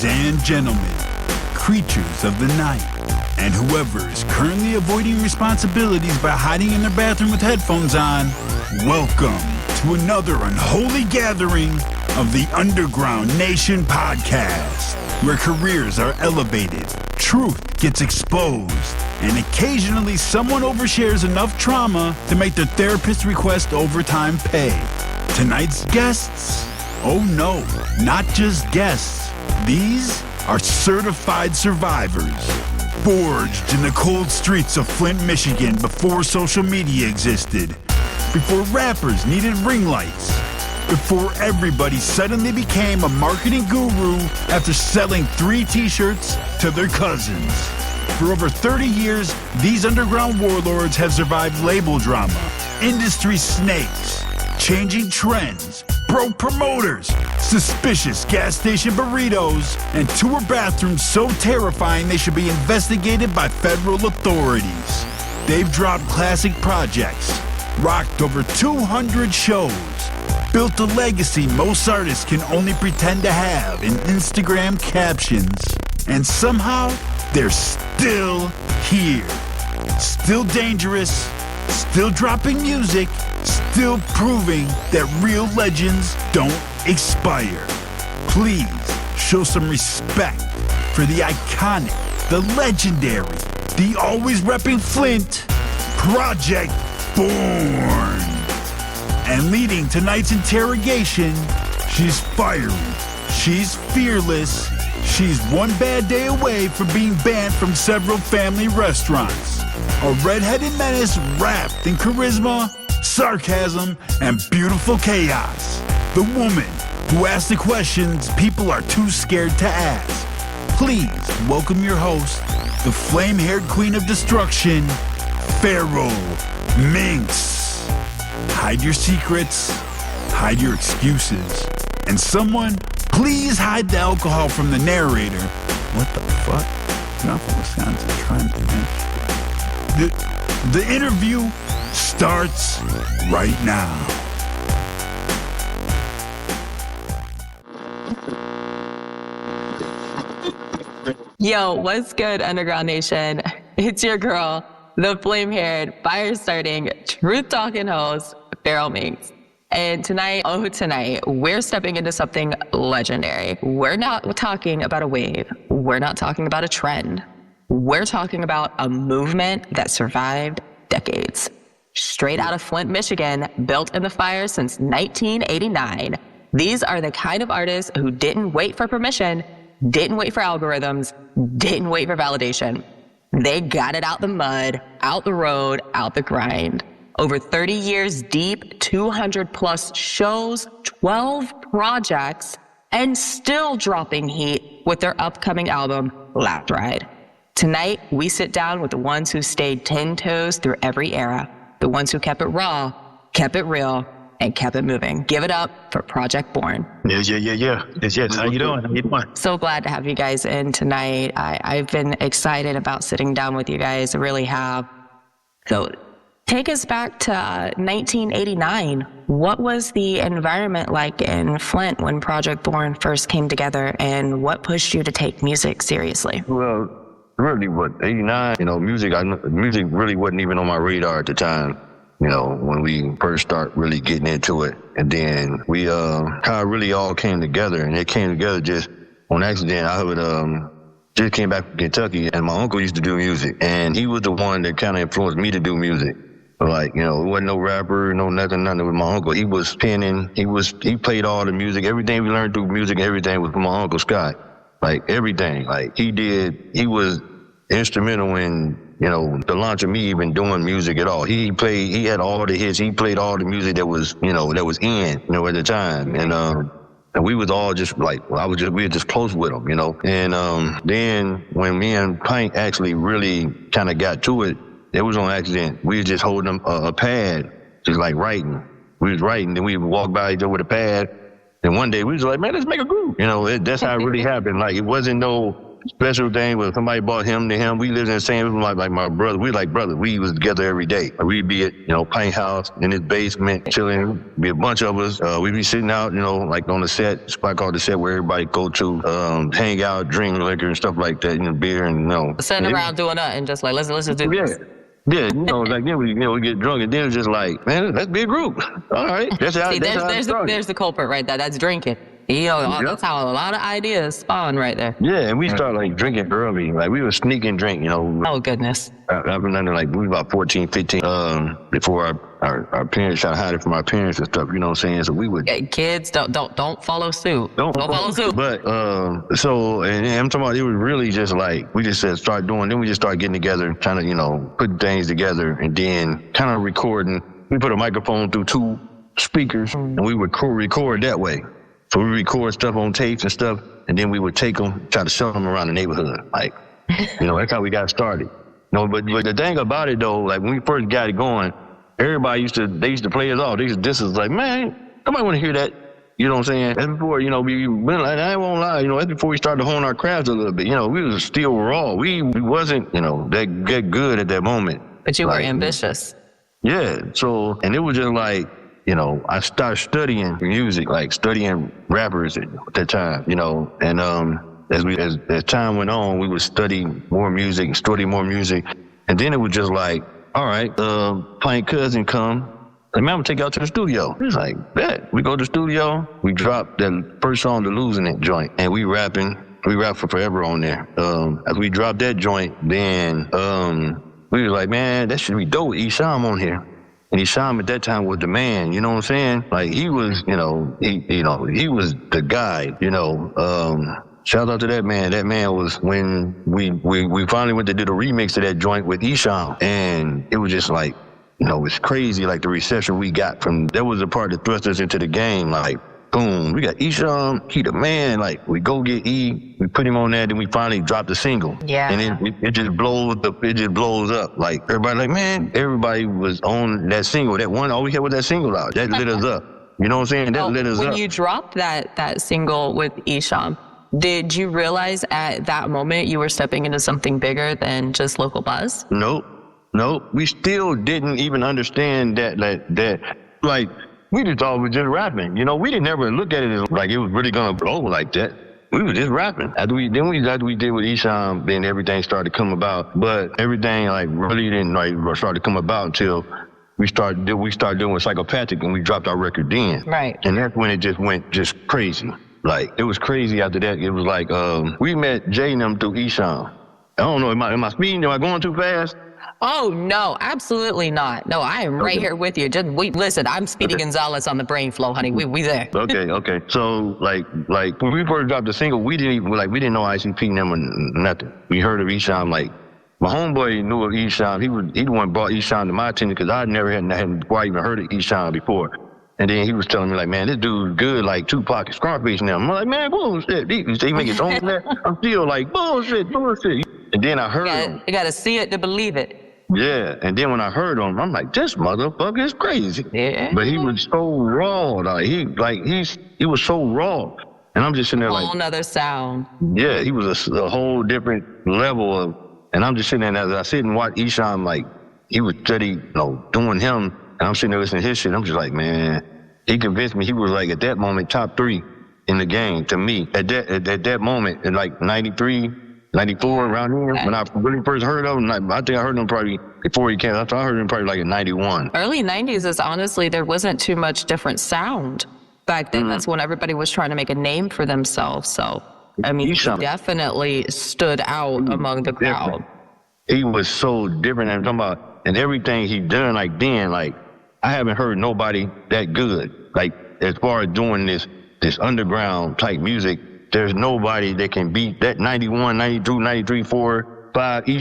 Ladies and gentlemen, creatures of the night, and whoever is currently avoiding responsibilities by hiding in their bathroom with headphones on, welcome to another unholy gathering of the Underground Nation podcast, where careers are elevated, truth gets exposed, and occasionally someone overshares enough trauma to make their therapist request overtime pay. Tonight's guests? Oh no, not just guests. These are certified survivors, forged in the cold streets of Flint, Michigan before social media existed, before rappers needed ring lights, before everybody suddenly became a marketing guru after selling 3 t-shirts to their cousins. For over 30 years, these underground warlords have survived label drama, industry snakes, changing trends, broke promoters, suspicious gas station burritos, and tour bathrooms so terrifying they should be investigated by federal authorities. They've dropped classic projects, rocked over 200 shows, built a legacy most artists can only pretend to have in Instagram captions, and somehow they're still here. Still dangerous, still dropping music, still proving that real legends don't expire. Please show some respect for the iconic, the legendary, the always repping Flint, Project Born. And leading tonight's interrogation, she's fiery, she's fearless, she's one bad day away from being banned from several family restaurants. A redheaded menace wrapped in charisma, sarcasm, and beautiful chaos. The woman who asks the questions people are too scared to ask. Please welcome your host, the flame-haired queen of destruction, Feral Minx. Hide your secrets, hide your excuses, and someone, please hide the alcohol from the narrator. What the fuck? Nothing Wisconsin trying to mention. The interview starts right now. Yo, what's good, Underground Nation? It's your girl, the flame-haired, fire-starting, truth-talking host, Feral Minx. And tonight, we're stepping into something legendary. We're not talking about a wave. We're not talking about a trend. We're talking about a movement that survived decades. Straight out of Flint, Michigan, built in the fire since 1989. These are the kind of artists who didn't wait for permission, didn't wait for algorithms, didn't wait for validation. They got it out the mud, out the road, out the grind. Over 30 years deep, 200 plus shows, 12 projects, and still dropping heat with their upcoming album, Last Ride. Tonight, we sit down with the ones who stayed 10 toes through every era, the ones who kept it raw, kept it real, and kept it moving. Give it up for Project Born. Yes. How you doing? So glad to have you guys in tonight. I've been excited about sitting down with you guys. I really have. So take us back to 1989. What was the environment like in Flint when Project Born first came together, and what pushed you to take music seriously? Well, really, 89, music really wasn't even on my radar at the time. When we first start really getting into it. And then we, how it really all came together, and it came together just on accident. I would, just came back from Kentucky, and my uncle used to do music, and he was the one that kind of influenced me to do music. Like, it wasn't no rapper, nothing with my uncle. He was penning, he played all the music, everything we learned through music, everything was from my Uncle Scott. Like, everything. Like, he was instrumental in, the launch of me even doing music at all. He had all the hits, he played all the music that was, that was in, at the time. And we was all just like, we were just close with him, And then when me and Pint actually really kind of got to it, it was on accident. We was just holding a pad, just like writing. We was writing, then we would walk by each other with a pad. And one day we was like, man, let's make a group. That's how it really happened. Like, it wasn't no special thing was somebody bought him to him. We lived in the same, it was like my brother. We like brothers. We was together every day. We'd be at, Pint House in his basement, chilling. Be a bunch of us. We'd be sitting out, like on the set, spot called the set where everybody go to, hang out, drink liquor and stuff like that, beer and, Sitting around doing nothing, just like, let's just do this. Yeah, like then we get drunk and then it's just like, man, let's be a group. All right. That's how, See, there's the culprit right there. That's drinking. That's how a lot of ideas spawn right there. Yeah, and we started like drinking early. Like we were sneaking drink, Oh, goodness. I remember like we were about 14, 15, before our parents tried to hide it from our parents and stuff, you know what I'm saying? So we would... Yeah, kids, don't follow suit. Don't follow suit. But, so, and I'm talking about, it was really just like, we just said start doing, then we just started getting together, trying to, put things together and then kind of recording. We put a microphone through 2 speakers and we would record that way. So we record stuff on tapes and stuff, and then we would take them, try to sell them around the neighborhood. Like, that's how we got started. But the thing about it though, like when we first got it going, everybody used to play us off. This is like, man, nobody want to hear that. You know what I'm saying? That's before, we like, I won't lie, that's before we started to hone our crafts a little bit. We was still raw. We wasn't, that good at that moment. But you were ambitious. Yeah. So, and it was just like, I started studying music, like studying rappers at that time, and as time went on, we would study more music and study more music. And then it was just like, all right, Pint cousin come. Like, man, I'm gonna take you out to the studio. He's like, bet. We go to the studio, we drop that first song, the Losing It joint, and we rap for forever on there. As we dropped that joint, then we was like, man, that should be dope with Esham on here. And Esham at that time was the man, you know what I'm saying? Like he was, he was the guy, shout out to that man. That man was when we finally went to do the remix of that joint with Esham. And it was just like, it's crazy, like the reception we got from, that was the part that thrust us into the game. Like, boom, we got Esham, he the man. Like, we go get E, we put him on that, then we finally dropped the single. Yeah. And then it just blows up. Like, everybody like, man, everybody was on that single. That one, all we had was that single out. That lit us up. You know what I'm saying? That lit us up. When you dropped that single with Esham, did you realize at that moment you were stepping into something bigger than just local buzz? Nope. We still didn't even understand that like, we just thought we were just rapping. We didn't ever look at it as like it was really gonna blow like that. We were just rapping. After we did with Esham, then everything started to come about. But everything like really didn't start to come about until we started doing Psychopathic and we dropped our record then. Right. And that's when it just went just crazy. Like it was crazy after that. It was like we met Jay and them through Esham. I don't know, am I speeding? Am I going too fast? Oh, no, absolutely not. No, I am right here with you. Listen, I'm Speedy Gonzalez on the brain flow, honey. We there. Okay. So, like when we first dropped the single, we didn't know ICP and them or nothing. We heard of Esham, like, my homeboy knew of Esham. He the one brought Esham to my attention because I hadn't quite even heard of Esham before. And then he was telling me, like, man, this dude's good, like Tupac and Scarface now. I'm like, man, bullshit. They make his own there. I'm still like, bullshit. And then I heard him. You got to see it to believe it. Yeah, and then when I heard him, I'm like, this motherfucker is crazy. Yeah. But he was so raw. He was so raw. And I'm just sitting there like... whole nother sound. Yeah, he was a whole different level of... And I'm just sitting there, as I sit and watch Esham, like, he was steady, doing him. And I'm sitting there listening to his shit. I'm just like, man, he convinced me. He was like, at that moment, top 3 in the game to me. At that moment, in like 93... 94 around here, when I really first heard of him. I think I heard him probably before he came. I heard him probably like in 91. Early 90s is honestly, there wasn't too much different sound back then. That's when everybody was trying to make a name for themselves. So, I mean, he definitely stood out among the crowd. He was so different. I'm talking about, and everything he done like then, like, I haven't heard nobody that good. Like, as far as doing this underground type music, there's nobody that can beat that 91, 92, 93, 4, 5. He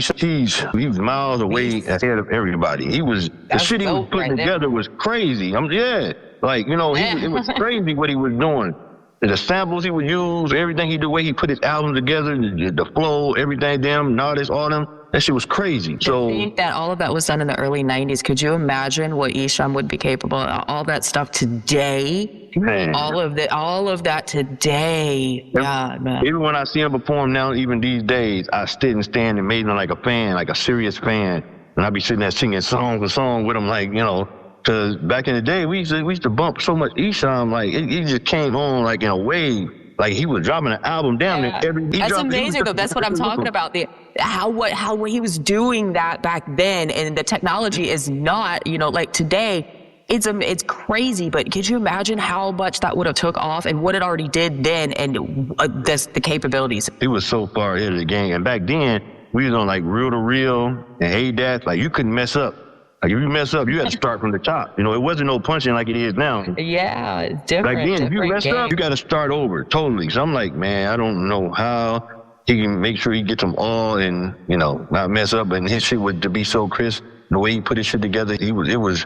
was miles away ahead of everybody. The shit he was putting together was crazy. It was crazy what he was doing. The samples he would use, everything he did, the way he put his album together, the flow, everything, all them. That shit was crazy. To think that all of that was done in the early 90s. Could you imagine what Esham would be capable of? All that stuff today? Man. All of that today. Yeah, man. Even when I see him perform now, even these days, I sit and stand and made him like a fan, like a serious fan. And I'd be sitting there singing song with him, like, you know, because back in the day, we used to bump so much Esham, like, he just came on, like, in a wave. Like, he was dropping an album down there every... That's amazing, though. That's what I'm talking about. How he was doing that back then, and the technology is not, you know, like today, it's crazy, but could you imagine how much that would have took off and what it already did then, and the capabilities? He was so far ahead of the game. And back then, we was on, like, reel to reel and hey, dad, like, you couldn't mess up. Like, if you mess up, you had to start from the top. You know, it wasn't no punching like it is now. Yeah, it's different. Like then, if you mess up, you got to start over totally. So I'm like, man, I don't know how he can make sure he gets them all and, you know, not mess up. And his shit would to be so crisp. The way he put his shit together, it was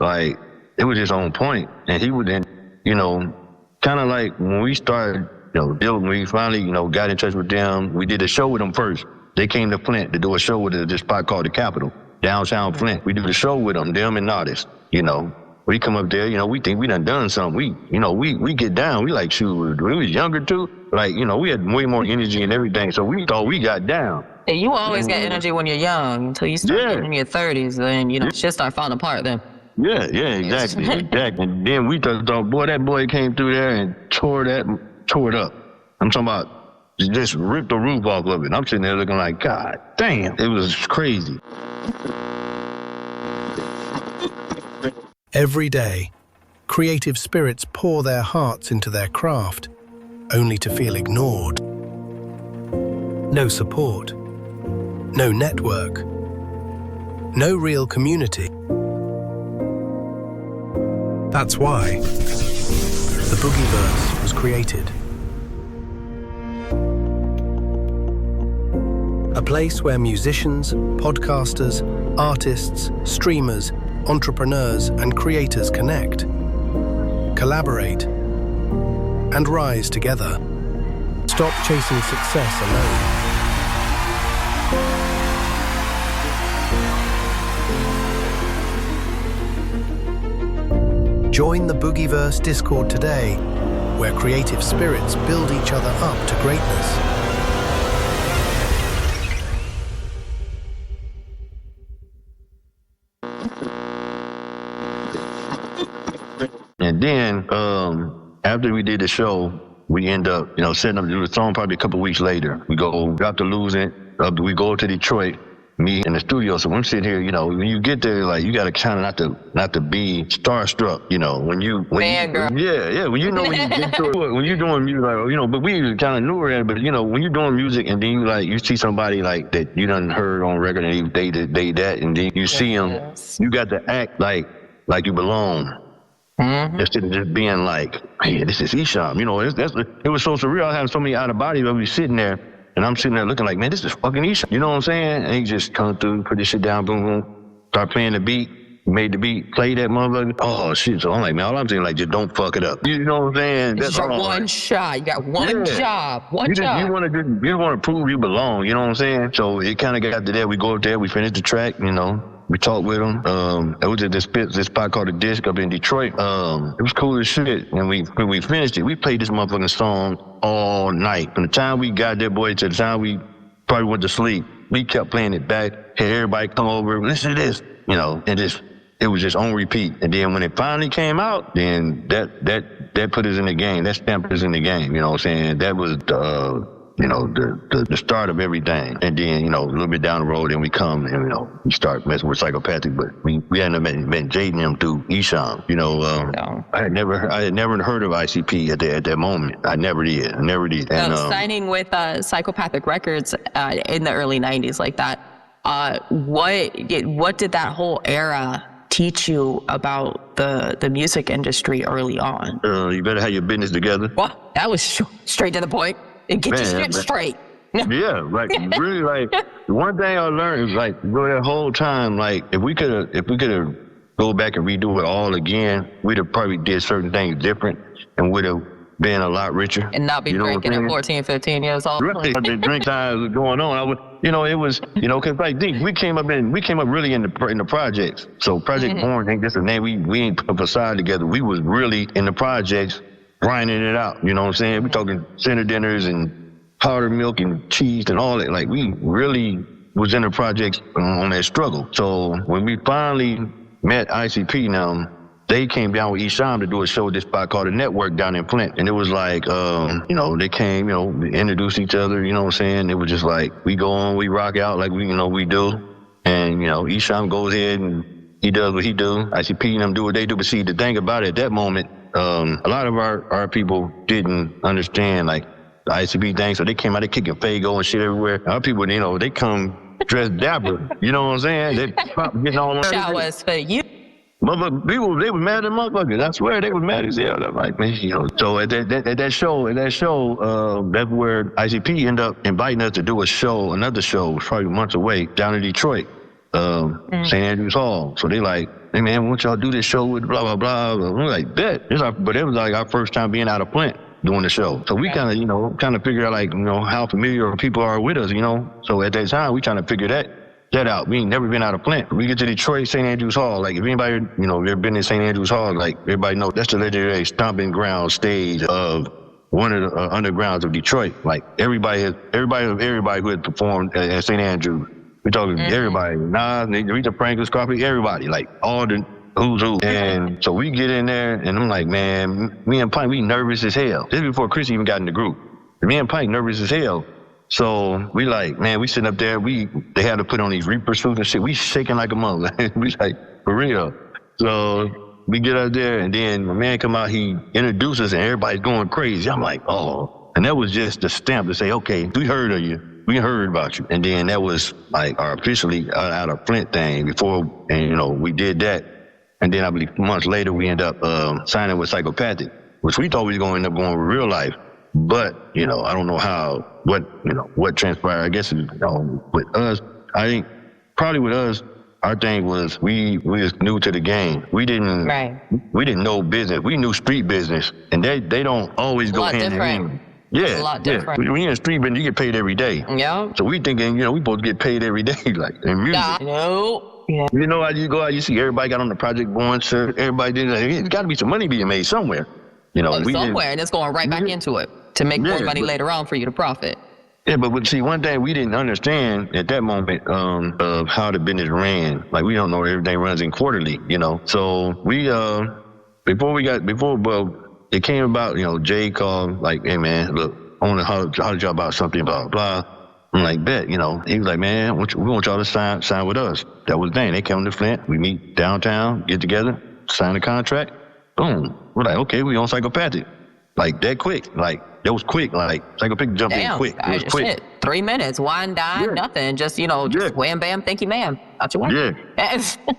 just on point. And he would then, you know, kind of like when we started, you know, when we finally, you know, got in touch with them, we did a show with them first. They came to Flint to do a show with this spot called the Capitol. Downtown Flint. We do the show with them and artists, you know. We come up there, you know, we think we done something. We get down. We like, shoot, we was younger too. Like, you know, we had way more energy and everything. So we thought we got down. And you always get energy when you're young until you start getting in your 30s. Then, you know, shit start falling apart then. Yeah, exactly. And then we thought, boy, that boy came through there and tore it up. I'm talking about just ripped the roof off of it. I'm sitting there looking like, God damn, it was crazy. Every day, creative spirits pour their hearts into their craft, only to feel ignored. No support, no network, no real community. That's why the Boogieverse was created. A place where musicians, podcasters, artists, streamers, entrepreneurs and creators connect, collaborate, and rise together. Stop chasing success alone. Join the Boogieverse Discord today, where creative spirits build each other up to greatness. And then, after we did the show, we end up, you know, setting up the song probably a couple weeks later. We go, drop the Lose It, we go to Detroit, me in the studio. So I'm sitting here, you know, when you get there, like, you got to kind of not to be starstruck, you know, when you get to it, when you're doing music, like, you know, but we kind of knew at it, but, you know, when you're doing music and then you, like, you see somebody, like, that you done heard on record and they that, and then you see them, you got to act like you belong. Mm-hmm. Instead of just being like, hey, this is Esham. You know, it was so surreal. I was having so many out of body of me sitting there, and I'm sitting there looking like, man, this is fucking Esham. You know what I'm saying? And he just come through, put this shit down, boom, boom, start playing the beat, made the beat, played that motherfucker. Oh, shit. So I'm like, man, all I'm saying, like, just don't fuck it up. You know what I'm saying? That's your one shot. You got one job. One job. You want to prove you belong. You know what I'm saying? So it kind of got to that. We go up there, we finish the track, you know. We talked with him. It was at this spot called The Disc up in Detroit. It was cool as shit. And when we finished it, we played this motherfucking song all night. From the time we got there, boy, to the time we probably went to sleep, we kept playing it back. Had everybody come over, listen to this, you know, and it was just on repeat. And then when it finally came out, then that put us in the game. That stamped us in the game. You know what I'm saying? That was you know, the start of everything. And then, you know, a little bit down the road, then we come and, you know, we start messing with Psychopathic, but we hadn't met Jade and them through Esham. You know, I had never heard of ICP at that moment. I never did. And, signing with Psychopathic Records in the early 90s like that, what did that whole era teach you about the music industry early on? You better have your business together. Well, that was straight to the point. And get your shit straight. Yeah, like really, like the one thing I learned is like that whole time, like if we could have go back and redo it all again, we'd have probably did certain things different and would have being a lot richer. And not be drinking at 14, 15 years old. Right. The drink times was going on. It was, because like we came up really in the projects. So Project Born ain't just a name. We ain't put a facade together. We was really in the projects, grinding it out. You know what I'm saying? We talking center dinners and powdered milk and cheese and all that. Like we really was in the projects on that struggle. So when we finally met ICP now, they came down with Esham to do a show at this spot called The Network down in Flint. And it was like, they came, introduced each other, you know what I'm saying? It was just like, we go on, we rock out like we do. And, Esham goes ahead and he does what he do. ICP and them do what they do. But see, the thing about it at that moment, a lot of our people didn't understand like the ICP thing. So they came out, they kicking Fago and shit everywhere. Our people, they come dressed dapper. You know what I'm saying? They getting all on Showers for you. Motherfucker, people, they were mad at motherfuckers. I swear they were mad as hell. I'm like, man, So at that show, that's where ICP ended up inviting us to do another show, probably months away, down in Detroit, St. Andrews Hall. So they like, hey man, won't y'all do this show with blah, blah, blah. We're like, bet. But it was like our first time being out of Flint doing the show. So we kind of figured out like, how familiar people are with us, So at that time, we trying to figure that out. We ain't never been out of Flint. We get to Detroit, St. Andrews Hall. Like, if anybody, ever been in St. Andrews Hall, like, everybody knows that's the legendary stomping ground stage of one of the undergrounds of Detroit. Like, everybody who had performed at St. Andrews. We're talking everybody. Nas, Aretha Franklin, Scarface, everybody. Like, all the who's who. And so we get in there, and I'm like, man, me and Pike, we nervous as hell. This is before Chris even got in the group. Me and Pike nervous as hell. So we like, man, we sitting up there, they had to put on these Reaper suits and shit. We shaking like a mother. We like, for real. So we get up there and then my man come out, he introduces us and everybody's going crazy. I'm like, oh. And that was just the stamp to say, okay, we heard of you. We heard about you. And then that was like our officially out of Flint thing we did that. And then I believe months later, we end up signing with Psychopathic, which we thought we was going to end up going with real life. But, I don't know what transpired. I guess, with us, I think probably with us, our thing was we was new to the game. We didn't know business. We knew street business, and they don't always go hand in hand. Yeah, it's a lot different. When you're in street business, you get paid every day. Yeah. So we thinking, we supposed to get paid every day, like in music. No. Yeah. How you go out, you see everybody got on the Project Born shirt. Everybody did. There's got to be some money being made somewhere. Somewhere, and it's going right back into it to make more money later on for you to profit. Yeah, but see, one thing we didn't understand at that moment of how the business ran. Like, we don't know everything runs in quarterly, So we, before it came about, Jay called, like, hey, man, look, I want to holler at y'all about something, blah, blah. I'm like, bet, He was like, man, we want y'all to sign with us. That was the thing. They come to Flint. We meet downtown, get together, sign a contract. Boom. We're like, okay, we on Psychopathic. Like, that quick. Like, that was quick. Like, Psychopathic jumped in quick. It was quick. Shit. 3 minutes, one dime, nothing. Just, wham, bam, thank you, ma'am. Out your way.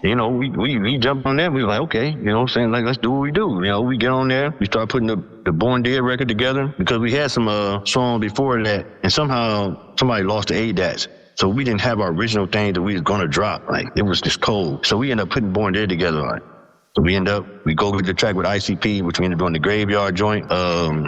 Yeah. We jumped on that. We were like, okay, saying, like, let's do what we do. We get on there. We start putting the Born Dead record together because we had some song before that, and somehow somebody lost the ADATs. So we didn't have our original thing that we was going to drop. Like, it was just cold. So we ended up putting Born Dead together. Like, so we go get the track with ICP, which we ended up doing the Graveyard joint.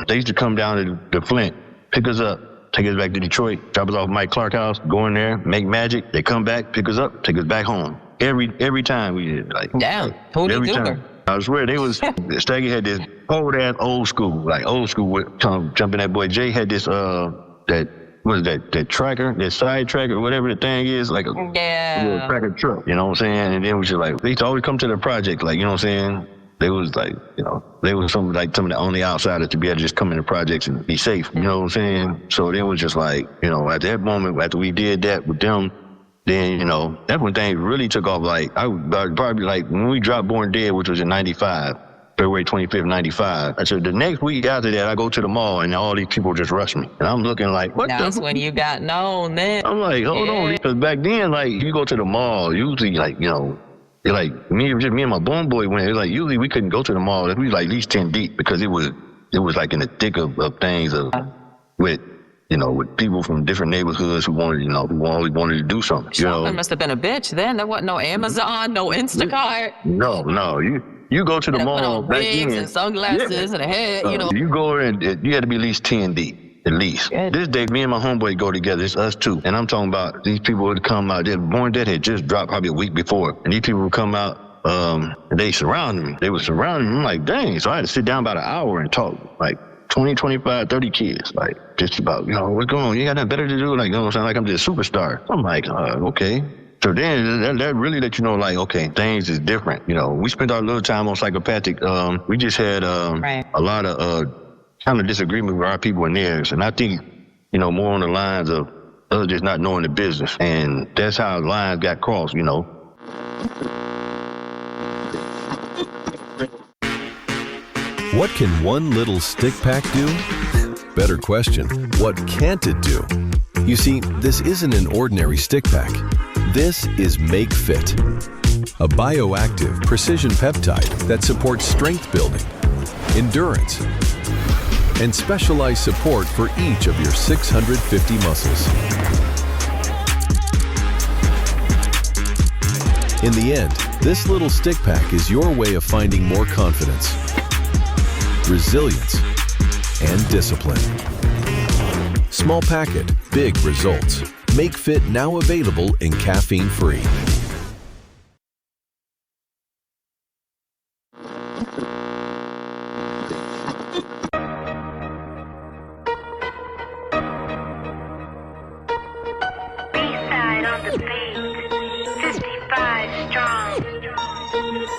They used to come down to Flint, pick us up, take us back to Detroit, drop us off Mike Clark house, go in there, make magic. They come back, pick us up, take us back home. Every time we did. Like, damn, who did do? I swear Staggy had this old ass old school with jumping that boy. Jay had this that tracker, that side tracker, whatever the thing is, like a little tracker truck, you know what I'm saying? And then we just like, they used to always come to the project, like, you know what I'm saying? They was like, they was some of the only outsiders to be able to just come in the projects and be safe, you know what I'm saying? So then it was just like, at that moment, after we did that with them, then, that's when things really took off. Like, I probably like when we dropped Born Dead, which was in 95, February 25th, 95. I said, the next week after that, I go to the mall and all these people just rush me. And I'm looking like, what That's when you got known, man. I'm like, hold on. Because back then, like, you go to the mall, usually, like, like, me and my Bone Boy went, like, usually we couldn't go to the mall. We was like at least 10 deep because it was like in the thick of things with people from different neighborhoods who wanted, who always wanted to do something. Shopping must have been a bitch then. There wasn't no Amazon, no Instacart. No. you go to the mall back wigs then, and sunglasses and a head, you go in, you had to be at least 10 deep. At least. Good. This day, me and my homeboy go together. It's us two. And I'm talking about these people would come out. Born Dead had just dropped probably a week before. And these people would come out, and they surrounded me. They were surrounding me. I'm like, dang. So I had to sit down about an hour and talk. Like 20, 25, 30 kids. Like, just about, what's going on? You got nothing better to do? Like, sound like I'm just a superstar. I'm like, okay. So then that really let you know, like, okay, things is different. We spent our little time on Psychopathic. We just had a lot of kind of disagreement with our people and theirs. And I think, more on the lines of us just not knowing the business. And that's how lines got crossed, What can one little stick pack do? Better question, what can't it do? You see, this isn't an ordinary stick pack. This is Make Fit, a bioactive precision peptide that supports strength building, endurance, and specialized support for each of your 650 muscles. In the end, this little stick pack is your way of finding more confidence, resilience, and discipline. Small packet, big results. Make Fit now available in caffeine-free.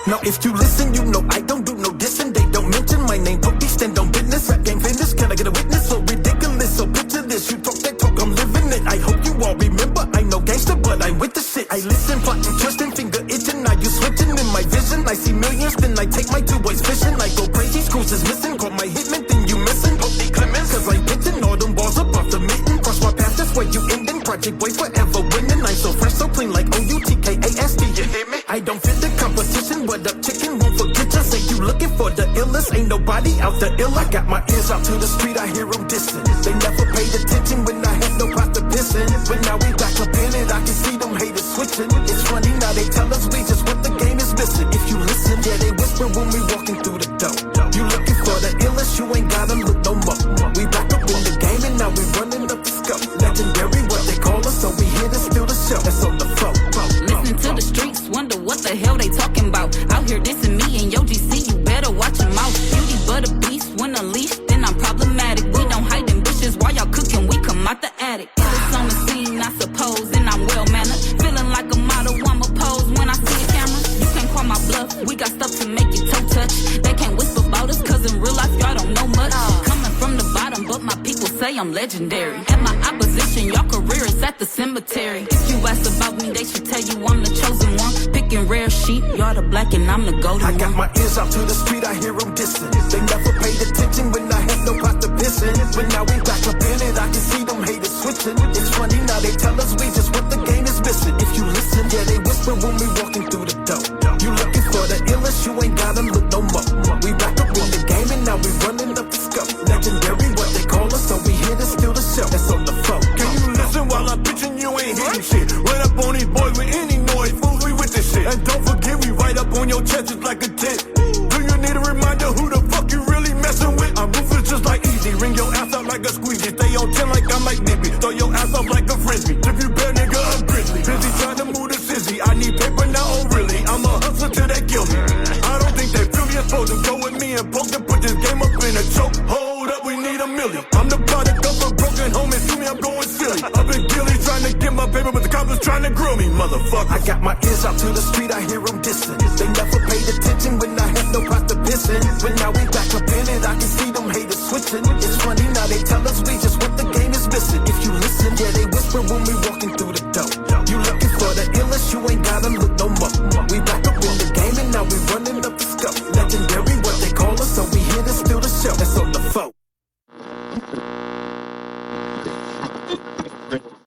Now if you listen, you know I don't do no dissing. They don't mention my name, but we stand on business. Rap game finished, can I get a witness? So ridiculous, so picture this. You talk that talk, I'm living it. I hope you all remember, I know gangster, but I'm with the shit. I listen, plotting, twisting, finger itching. Now you switching in my vision. I see millions, then I take my two boys fishing. I go crazy, screws is missing. Call my hitman, then you missing. Hope they Clemens, cause I'm pitching all them balls up off the mitten. Cross my path, that's where you ending. Project boy forever winning. I'm so fresh, so clean like OUTKASD, you hear me? I don't fit the competition, what up chicken, won't forget you. Say you looking for the illest, ain't nobody out the ill. I got my ears out to the street, I hear them distant. They never paid attention when I had no pot to piss in. But now we back up in it, I can see them haters switching. It's funny, now they tell us we just what the game is missing. If you listen, yeah, they whisper when we walking through the door. You looking for the illest, you ain't gotta look no more. We back up in the game and now we running up the scope. Legendary, what they call us, so we here to steal the show. That's on the floor. Listen to the streets, wonder what the hell they talking about. Out here dissing me and your GC, you better watch your mouth. Beauty but a beast, when unleashed, then I'm problematic. We don't hide in bushes while y'all cooking, we come out the attic. It's on the scene, I suppose, and I'm well mannered. Feeling like a model, I'ma pose when I see a camera. You can't call my bluff, we got stuff to make your toe touch. They can't whisper about us, cause in real life y'all don't know much. Coming from the bottom, but my people say I'm legendary. At my opposition, y'all career is at the cemetery. If you ask about me, they should tell you I'm the chosen one. Picking rare sheep, y'all the black and I'm the golden one. I got my ears out to the street, I hear them distant. They never paid attention when I had no pot to piss in. But now we back up in it, I can see them haters switching. It's funny, now they tell us we just what the game is missing. If you listen, yeah, they whisper when we walking through the door. You looking for the illest, you ain't gotta look no more. We back up in the game and now we running up the scope. Legendary, what they call us, so we here to steal the show. That's on the phone. Can you listen while I'm pitching? You ain't hitting shit. Run up on these boys with any noise, fools, we with this shit. And don't forget, we right up on your chest just like a tent. Do you need a reminder who the fuck you really messing with? I'm ruthless just like easy. Ring your ass out like a squeegee. Stay on 10 like I'm like Nippy. Throw your ass up like a frisbee. If you bear, nigga, I'm grizzly. Busy trying to move the sizzy. I need paper now, oh really? I'm a hustler till they kill me. I don't think they feel me supposed to go with me and poke and put this game up in a choke. Hold up, we need a million. I'm the product of a broken home and see me, I'm going silly. I've been guilty trying to get my paper, but the cops was trying to grill me, motherfucker. I got my ears out to the street, I hear them distant. They never paid attention when I had no pot to piss in. But now we back up in it, I can see them haters switching. It's funny, now they tell us we just what the game is missing. If you listen, yeah, they whisper when we walking through the door. You looking for the illest, you ain't gotta look no more. We back up in the game and now we running up the scope. Legendary, what they call us, so we here to steal the show. That's on the phone.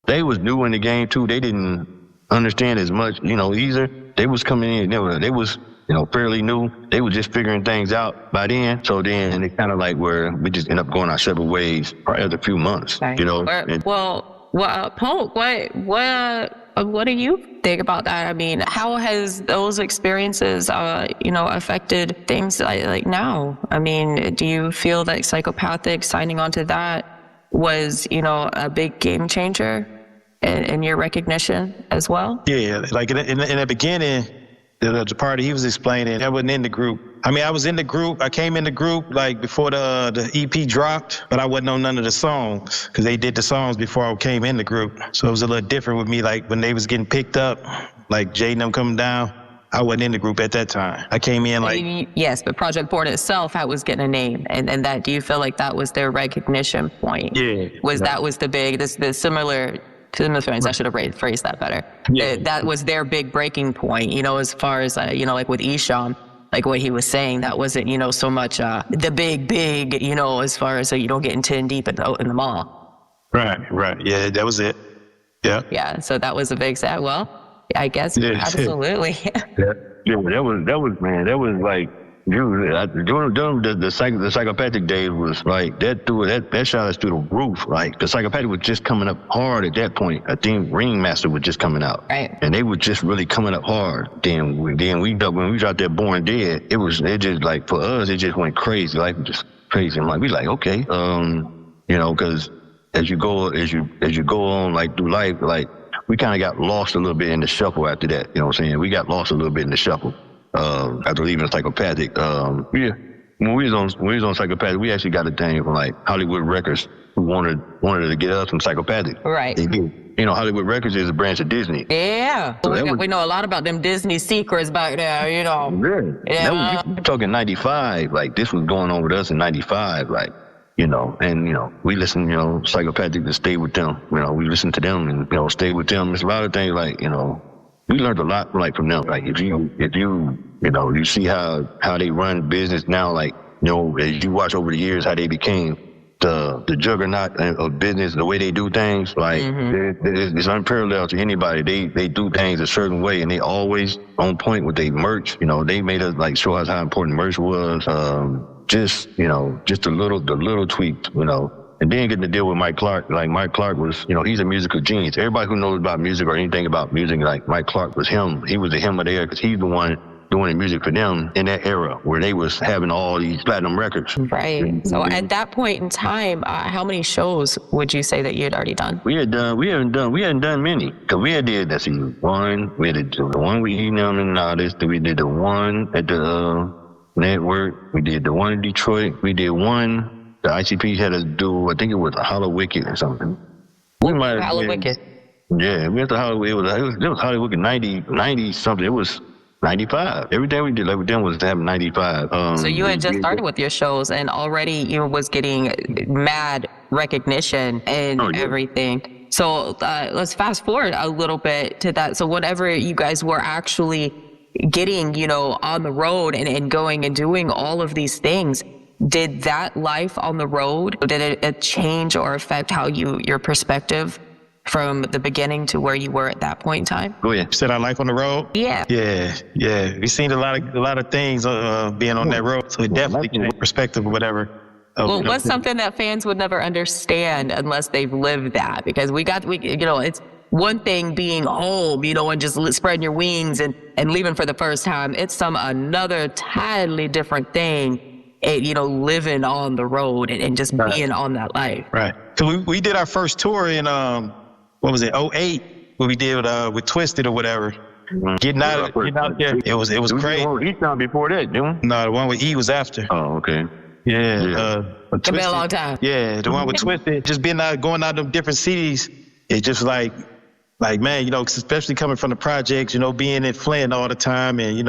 They was new in the game too. They didn't understand as much, either. They was coming in, they was fairly new. They was just figuring things out by then. So then it kind of like where we just end up going our separate ways probably after a few months, Right. Well, Polk, what are you think about that, I mean, how has those experiences, affected things like now? I mean, do you feel that Psychopathic signing on to that was, a big game changer in your recognition as well? Yeah, like in the beginning, the party he was explaining, I wasn't in the group. I mean, I was in the group. I came in the group like before the EP dropped, but I wasn't on none of the songs because they did the songs before I came in the group. So it was a little different with me. Like when they was getting picked up, like Jay and them coming down, I wasn't in the group at that time. I came in like... Yes, but Project Born itself, that was getting a name. And that, do you feel like that was their recognition point? Yeah. That was the big, the similar friends, I should have phrased that better. Yeah. That was their big breaking point, as far as, like with Esham, like what he was saying, that wasn't, so much the big, as far as getting 10 deep in the mall. Right. Yeah, that was it. Yeah. Yeah, so that was a big set. Well, I guess, absolutely. Yeah, that was like, during the Psychopathic days was like, that shot us through the roof. Like, the Psychopathic was just coming up hard at that point. I think Ringmaster was just coming out. Right. And they were just really coming up hard. Then when we was out there Born Dead, it just like, for us, it just went crazy. Like, just crazy. And like, we like, okay. Because as you go on, like, through life, like, we kind of got lost a little bit in the shuffle after that. You know what I'm saying? We got lost a little bit in the shuffle. After leaving Psychopathic, when we was on Psychopathic, we actually got a thing from like Hollywood Records who wanted to get us from Psychopathic. Right. They did. Hollywood Records is a branch of Disney. Yeah. So we know a lot about them Disney secrets back there, Really? Yeah. We're talking 95. Like, this was going on with us in 95. Like, we listened, Psychopathic to stay with them. We listened to them and, stay with them. There's a lot of things like, we learned a lot like from them. Like if you see how they run business now, like, as you watch over the years how they became the juggernaut of business, the way they do things, like it's unparalleled to anybody. They do things a certain way and they always on point with their merch. They made us like show us how important merch was. Just the little tweaks, And then getting to deal with Mike Clark. Like, Mike Clark was, he's a musical genius. Everybody who knows about music or anything about music, like, Mike Clark was him. He was the him of the era because he's the one doing the music for them in that era where they was having all these platinum records. Right. So at that point in time, how many shows would you say that you had already done? We hadn't done many. Because we had did, we did the one with Esham and Artists. We did the one at the Network. We did the one in Detroit. We did one. The ICP had us do, I think it was a Hollow Wicked or something. We might have Hollow Wicked. Yeah, we had the Hollow Wicked. It was Hollow Wicked 90 something. It was 95. Everything we did like with them was to have 95. So you had just started with your shows and already you was getting mad recognition and everything. So let's fast forward a little bit to that. So whatever you guys were actually getting, on the road and going and doing all of these things, did that life on the road, did it change or affect how your perspective from the beginning to where you were at that point in time? Oh yeah, said our life on the road. Yeah. Yeah. We seen a lot of things being on that road, so it definitely changed perspective or whatever. Well, what's something that fans would never understand unless they've lived that? Because it's one thing being home, and just spreading your wings and leaving for the first time. It's another totally different thing. Living on the road and just being on that life. Right. So we did our first tour in, 2008, what we did with Twisted or whatever. Getting out there. It was crazy. Esham before that, didn't we? No, the one with E was after. Oh, okay. Yeah. It's been a long time. Yeah, the one with Twisted. Just going out to different cities. It's just like, man, especially coming from the projects, being in Flint all the time and,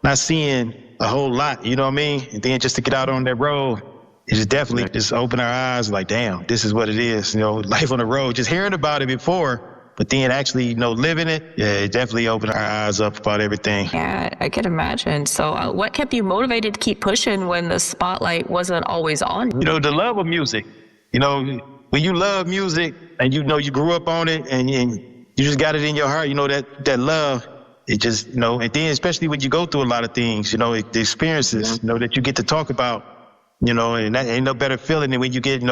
not seeing a whole lot, you know what I mean? And then just to get out on that road, it just definitely just opened our eyes like, damn, this is what it is, life on the road. Just hearing about it before, but then actually, living it, it definitely opened our eyes up about everything. Yeah, I can imagine. So what kept you motivated to keep pushing when the spotlight wasn't always on? The love of music. When you love music and you grew up on it and you just got it in your heart, that love. It just, and then especially when you go through a lot of things, the experiences, that you get to talk about, and that ain't no better feeling than when you get,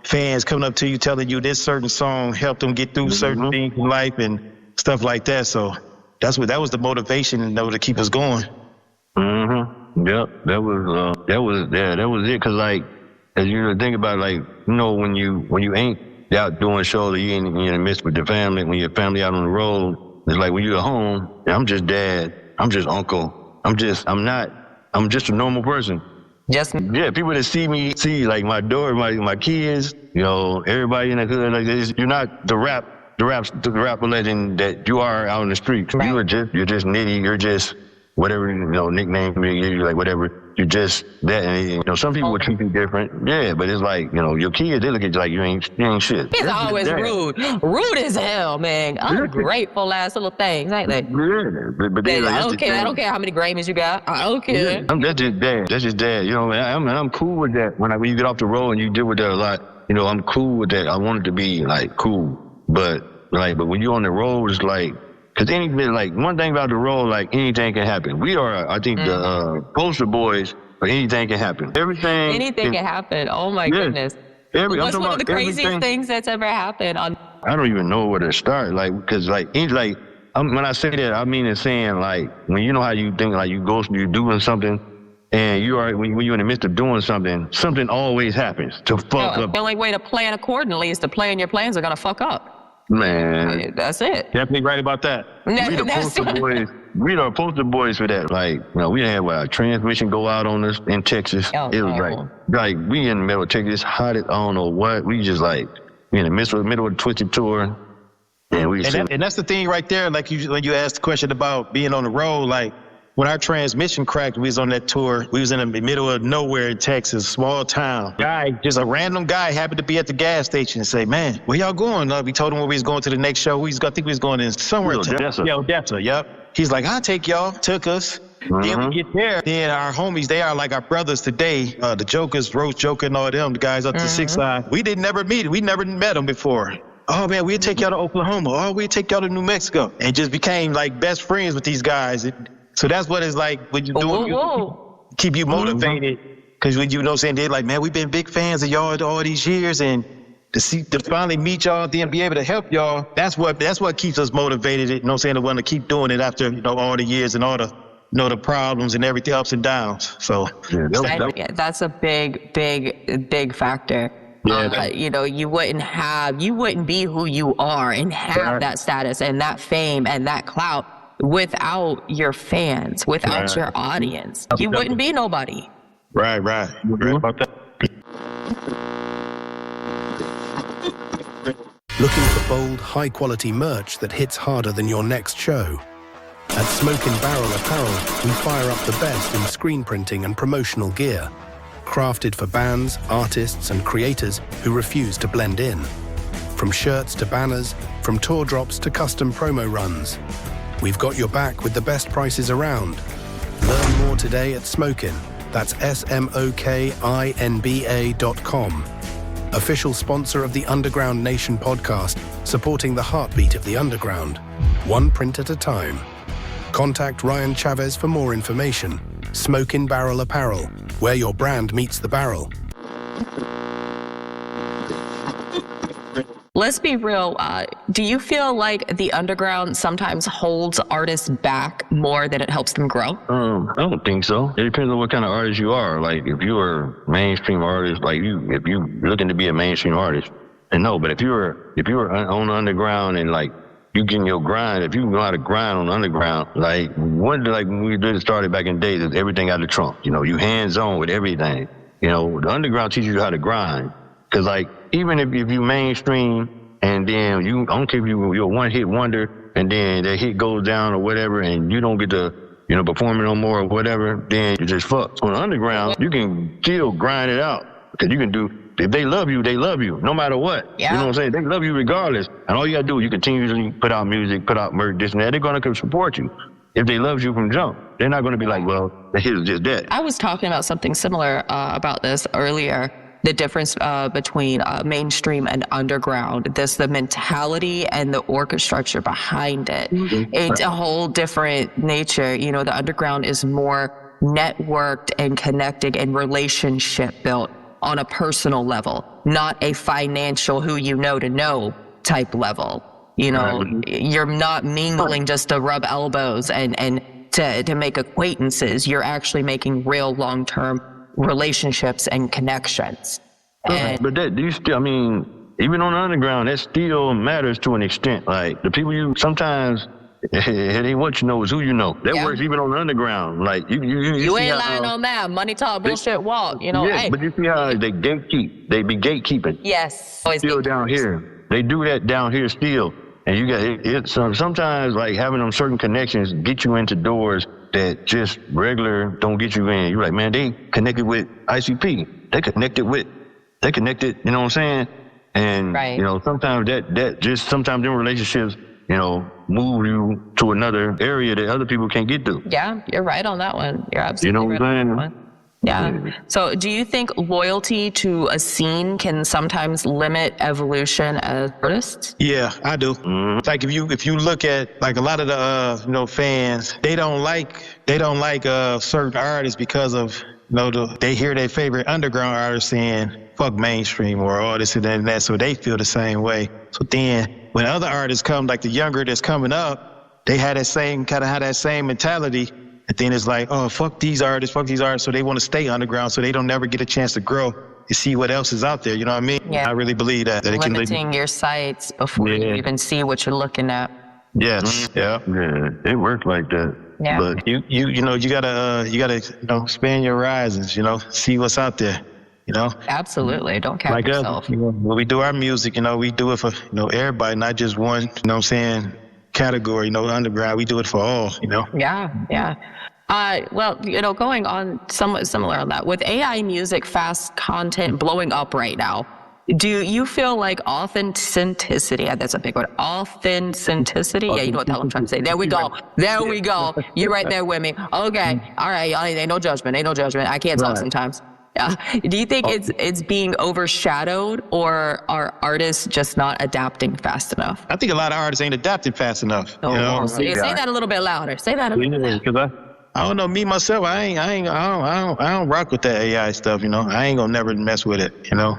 fans coming up to you telling you this certain song helped them get through certain things in life and stuff like that. So that was the motivation, you know, to keep us going. Mm-hmm. Yep. That was it. Cause like, as you think about it, like, you know, when you ain't out doing shows, you ain't in the midst with your family, when your family out on the road, it's like when you're at home, I'm just dad, I'm just uncle, I'm just a normal person. Just Yeah, people that see me, see like my daughter, my kids, you know, everybody in the hood, like this. You're not the rap legend that you are out in the streets. Right. You're just Nitty, you're just whatever, you know, nickname for me, you like whatever. You're just that, and you know, some people would treat you different. Yeah, but it's like, you know, your kids, they look at you like you ain't shit. He's always rude as hell, man. Ungrateful ass little thing. Exactly. Yeah, but they like, I don't care how many Grammys you got. I don't care. That's just dad. You know, I'm cool with that. When you get off the road and you deal with that a lot, you know, I'm cool with that. I want it to be like cool, but when you're on the road, it's like, cause anything, like one thing about the road, like anything can happen. We are, I think, the poster boys for anything can happen. Anything can happen. Oh my goodness. What's one of the craziest things that's ever happened on? I don't even know where to start. Like, cause when I say that, I mean it's saying like, when you know how you think, like you're doing something, and when you're in the midst of doing something always happens to fuck up. The only way to plan accordingly is to plan your plans are gonna fuck up. Man, that's it. Definitely right about that. We the poster boys. We the poster boys for that. Like, you know, we had a transmission go out on us in Texas. It was like we in the middle of Texas, hot as I don't know what. We just like we in the middle of the Twisted tour, and that's the thing right there. Like when you asked the question about being on the road, like when our transmission cracked, we was on that tour. We was in the middle of nowhere in Texas, small town. Just a random guy happened to be at the gas station and say, "Man, where y'all going?" We told him where we was going to the next show. I think we was going in somewhere. Odessa. Yep. He's like, "I'll take y'all." Took us. Then we get there. Then our homies, they are like our brothers today. The Jokers, Roach Joker, and all them, the guys up to 6 Side. We didn't never meet. We never met them before. Oh man, we'll take y'all to Oklahoma. Oh, we'll take y'all to New Mexico, and just became like best friends with these guys. So that's what it's like when you do keep you motivated. Because when you know saying they're like, man, we've been big fans of y'all all these years, and to finally meet y'all, then be able to help y'all, that's what keeps us motivated. You know what I'm saying, to want to keep doing it after, you know, all the years and all the, you know, the problems and everything, ups and downs. So that's a big factor. Yeah, you know, you wouldn't be who you are and have that status and that fame and that clout without your fans, without your audience. You wouldn't be nobody. Right. Right about that. Looking for bold, high-quality merch that hits harder than your next show? At Smokin' Barrel Apparel, we fire up the best in screen printing and promotional gear, crafted for bands, artists, and creators who refuse to blend in. From shirts to banners, from tour drops to custom promo runs, we've got your back with the best prices around. Learn more today at Smokin'. That's SMOKINBA.com. Official sponsor of the Underground Nation podcast, supporting the heartbeat of the underground, one print at a time. Contact Ryan Chavez for more information. Smokin' Barrel Apparel, where your brand meets the barrel. Let's be real. Do you feel like the underground sometimes holds artists back more than it helps them grow? I don't think so. It depends on what kind of artist you are. Like if you're a mainstream artist, like if you're looking to be a mainstream artist, and no, but if you're on the underground and like you getting your grind, if you know how to grind on the underground, like when we did started back in the days, everything out of the trunk. You know, you hands on with everything. You know, the underground teaches you how to grind. Cause like, even if you mainstream and then I don't care if you're a one-hit wonder and then that hit goes down or whatever and you don't get to, you know, perform it no more or whatever, then you just fucked. On the underground, you can still grind it out. Cause you can if they love you, no matter what. Yeah. You know what I'm saying? They love you regardless. And all you gotta do is you continuously put out music, put out merch, this and that. They're gonna come support you. If they love you from jump, they're not gonna be like, well, the hit is just that. I was talking about something similar about this earlier. The difference between mainstream and underground, the mentality and the orchestra behind it. Mm-hmm. It's a whole different nature. You know, the underground is more networked and connected and relationship built on a personal level, not a financial who you know to know type level. You know, you're not mingling just to rub elbows and to make acquaintances. You're actually making real long-term relationships and connections. And But that, do you still, I mean, even on the underground, that still matters to an extent. Like, the people you, sometimes, it ain't what you know, it's who you know. That works even on the underground. Like, you ain't lying on that. Money talk, bullshit walk, you know. Yeah, hey. but you see how they gatekeep. They be gatekeeping. Yes. Still down here. They do that down here still. And you got it. Sometimes, like, having them certain connections get you into doors that just regular don't get you in. You're like, man, they connected with ICP. They connected, you know what I'm saying? And, you know, sometimes sometimes them relationships, you know, move you to another area that other people can't get to. Yeah, you're right on that one. You're absolutely right on that one. Yeah. So do you think loyalty to a scene can sometimes limit evolution as artists? Yeah, I do. Mm-hmm. Like if you look at like a lot of the fans, they don't like certain artists because of they hear their favorite underground artists saying fuck mainstream or all this and that, so they feel the same way. So then when other artists come, like the younger that's coming up, they have that same mentality. And then it's like, oh, fuck these artists. So they want to stay underground so they don't never get a chance to grow and see what else is out there. You know what I mean? Yeah. I really believe that. Limiting your sights before you even see what you're looking at. Yes. Yeah. It works like that. Yeah. But you gotta span your horizons, see what's out there. Absolutely. Don't cap yourself. When we do our music, we do it for, everybody, not just one, category, underground. We do it for all, Yeah. Well, going on somewhat similar on that, with AI music, fast content blowing up right now, do you feel like authenticity, that's a big word, authenticity? Yeah, you know what the hell I'm trying to say. There we go. You're right there with me. Okay. All right. Ain't no judgment. I can't talk sometimes. Yeah. Do you think it's being overshadowed, or are artists just not adapting fast enough? I think a lot of artists ain't adapting fast enough. Say that a little bit louder. Say that a little bit louder. I don't know, me myself, I don't rock with that AI stuff, I ain't gonna never mess with it,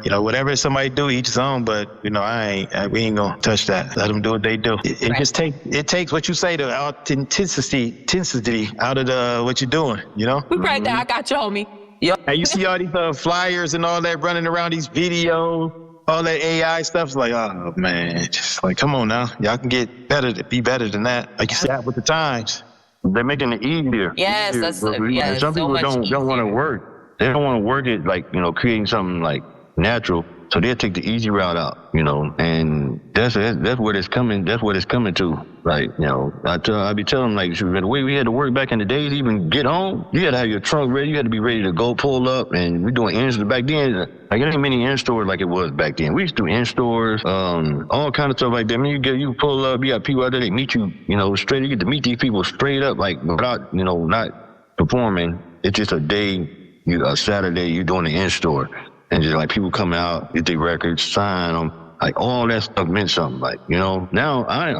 whatever somebody do, each his own, but we ain't gonna touch that. Let them do what they do. It takes what you say, the authenticity out of what you're doing, Right there, I got you, homie. Yep. And you see all these flyers and all that running around, these videos, all that AI stuff. It's like, oh man, just like, come on now, y'all can be better than that. Like you said, with the times. They're making it easier. Yes, easier. Some people don't want to work. They don't want to work it like, creating something like natural. So they'll take the easy route out, and that's what it's coming. That's what it's coming to. Like, I be telling them, like, the way we had to work back in the days, even get home, you had to have your trunk ready. You had to be ready to go pull up, and we doing in-stores back then. Like, there ain't many in-stores like it was back then. We used to do in-stores, all kind of stuff like that. I mean, you pull up, you got people out there, they meet you, straight. You get to meet these people straight up, like, without, not performing. It's just a day, a Saturday, you doing the in-store. And just like people come out, get their records, sign them, like all that stuff meant something. Like, now I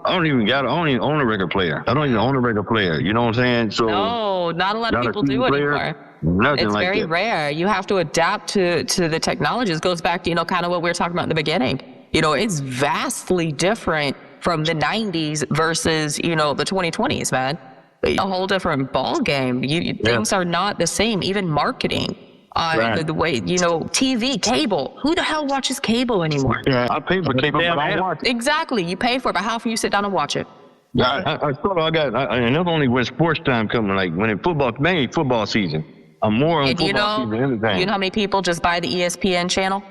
don't even own a record player. I don't even own a record player. You know what I'm saying? So no, not a lot of people do anymore. Nothing it's like very that. rare. You have to adapt to the technology. It goes back to, kind of what we were talking about in the beginning. It's vastly different from the 90s versus, the 2020s, man. A whole different ball game. Things are not the same, even marketing. The way, TV, cable. Who the hell watches cable anymore? Yeah, I pay for cable, but I don't watch it. Exactly. You pay for it, but how can you sit down and watch it? Yeah, and not only when sports time coming, like when it's mainly football season. I'm more on football season than anything. You know how many people just buy the ESPN channel?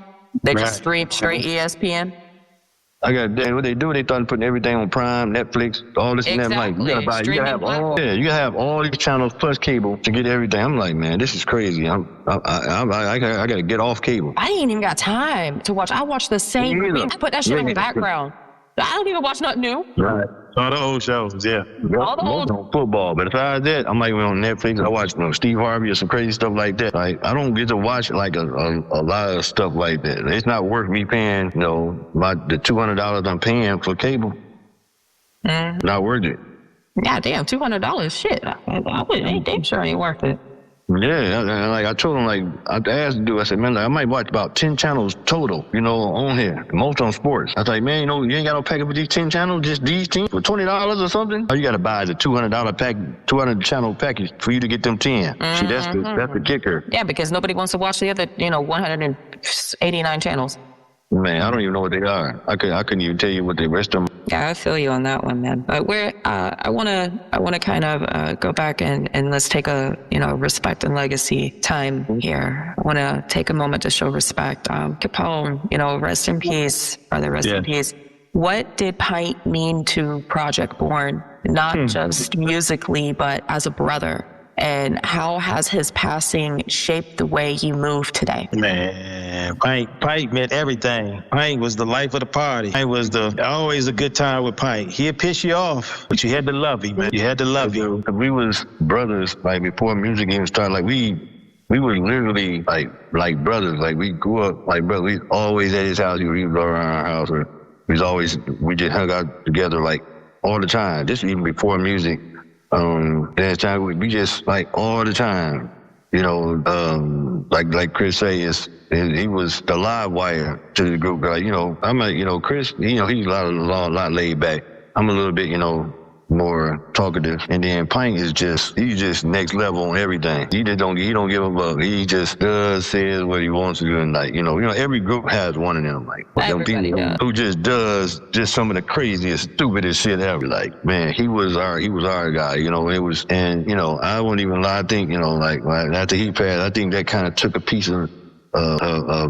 They just stream straight ESPN? What they do, they start putting everything on Prime, Netflix, all this and that. Like, you gotta have all these channels plus cable to get everything. I'm like, man, this is crazy. I gotta get off cable. I ain't even got time to watch. I watch the same thing. I put that shit in the background. I don't even watch nothing new. Right. All the old shows, yeah. All the old on football, but besides that, I'm like on Netflix. I watch Steve Harvey or some crazy stuff like that. Like, I don't get to watch like a lot of stuff like that. It's not worth me paying, the $200 I'm paying for cable. Not worth it. Yeah, damn, $200. Shit, I ain't damn sure ain't worth it. Yeah, and like I told him, like I asked the dude, I said, man, like, I might watch about 10 channels total, you know, on here, most on sports. I was like, man, you know, you ain't got no package with these 10 channels, just these 10 for $20 or something. All you got to buy is a $200 pack, 200 channel package for you to get them 10. See, that's the kicker. Yeah, because nobody wants to watch the other, 189 channels. Man, I don't even know what they are. I couldn't even tell you what the rest of them. Yeah, I feel you on that one, man. But I wanna kind of go back and let's take a respect and legacy time here. I wanna take a moment to show respect. Capone, rest in peace, brother, rest in peace. What did Pint mean to Project Born, not just musically, but as a brother? And how has his passing shaped the way you move today? Man, Pint meant everything. Pint was the life of the party. Pint was always a good time with Pint. He'd piss you off, but you had to love him, man. You had to love him. We was brothers, like before music even started. Like we were literally like brothers. Like we grew up like brothers. We was always at his house. We was around our house. Or we just hung out together like all the time. This even before music. That time we just like all the time, like Chris says, he was the live wire to the group. Like, Chris, he's a lot laid back. I'm a little bit, more talkative. And then Pint is he's just next level on everything. He don't give a fuck. He just says what he wants to do. And like, every group has one of them. Like, them people who just does just some of the craziest, stupidest shit ever. Like, man, he was our guy, it was, and, I won't even lie. I think, like after he passed, I think that kind of took a piece of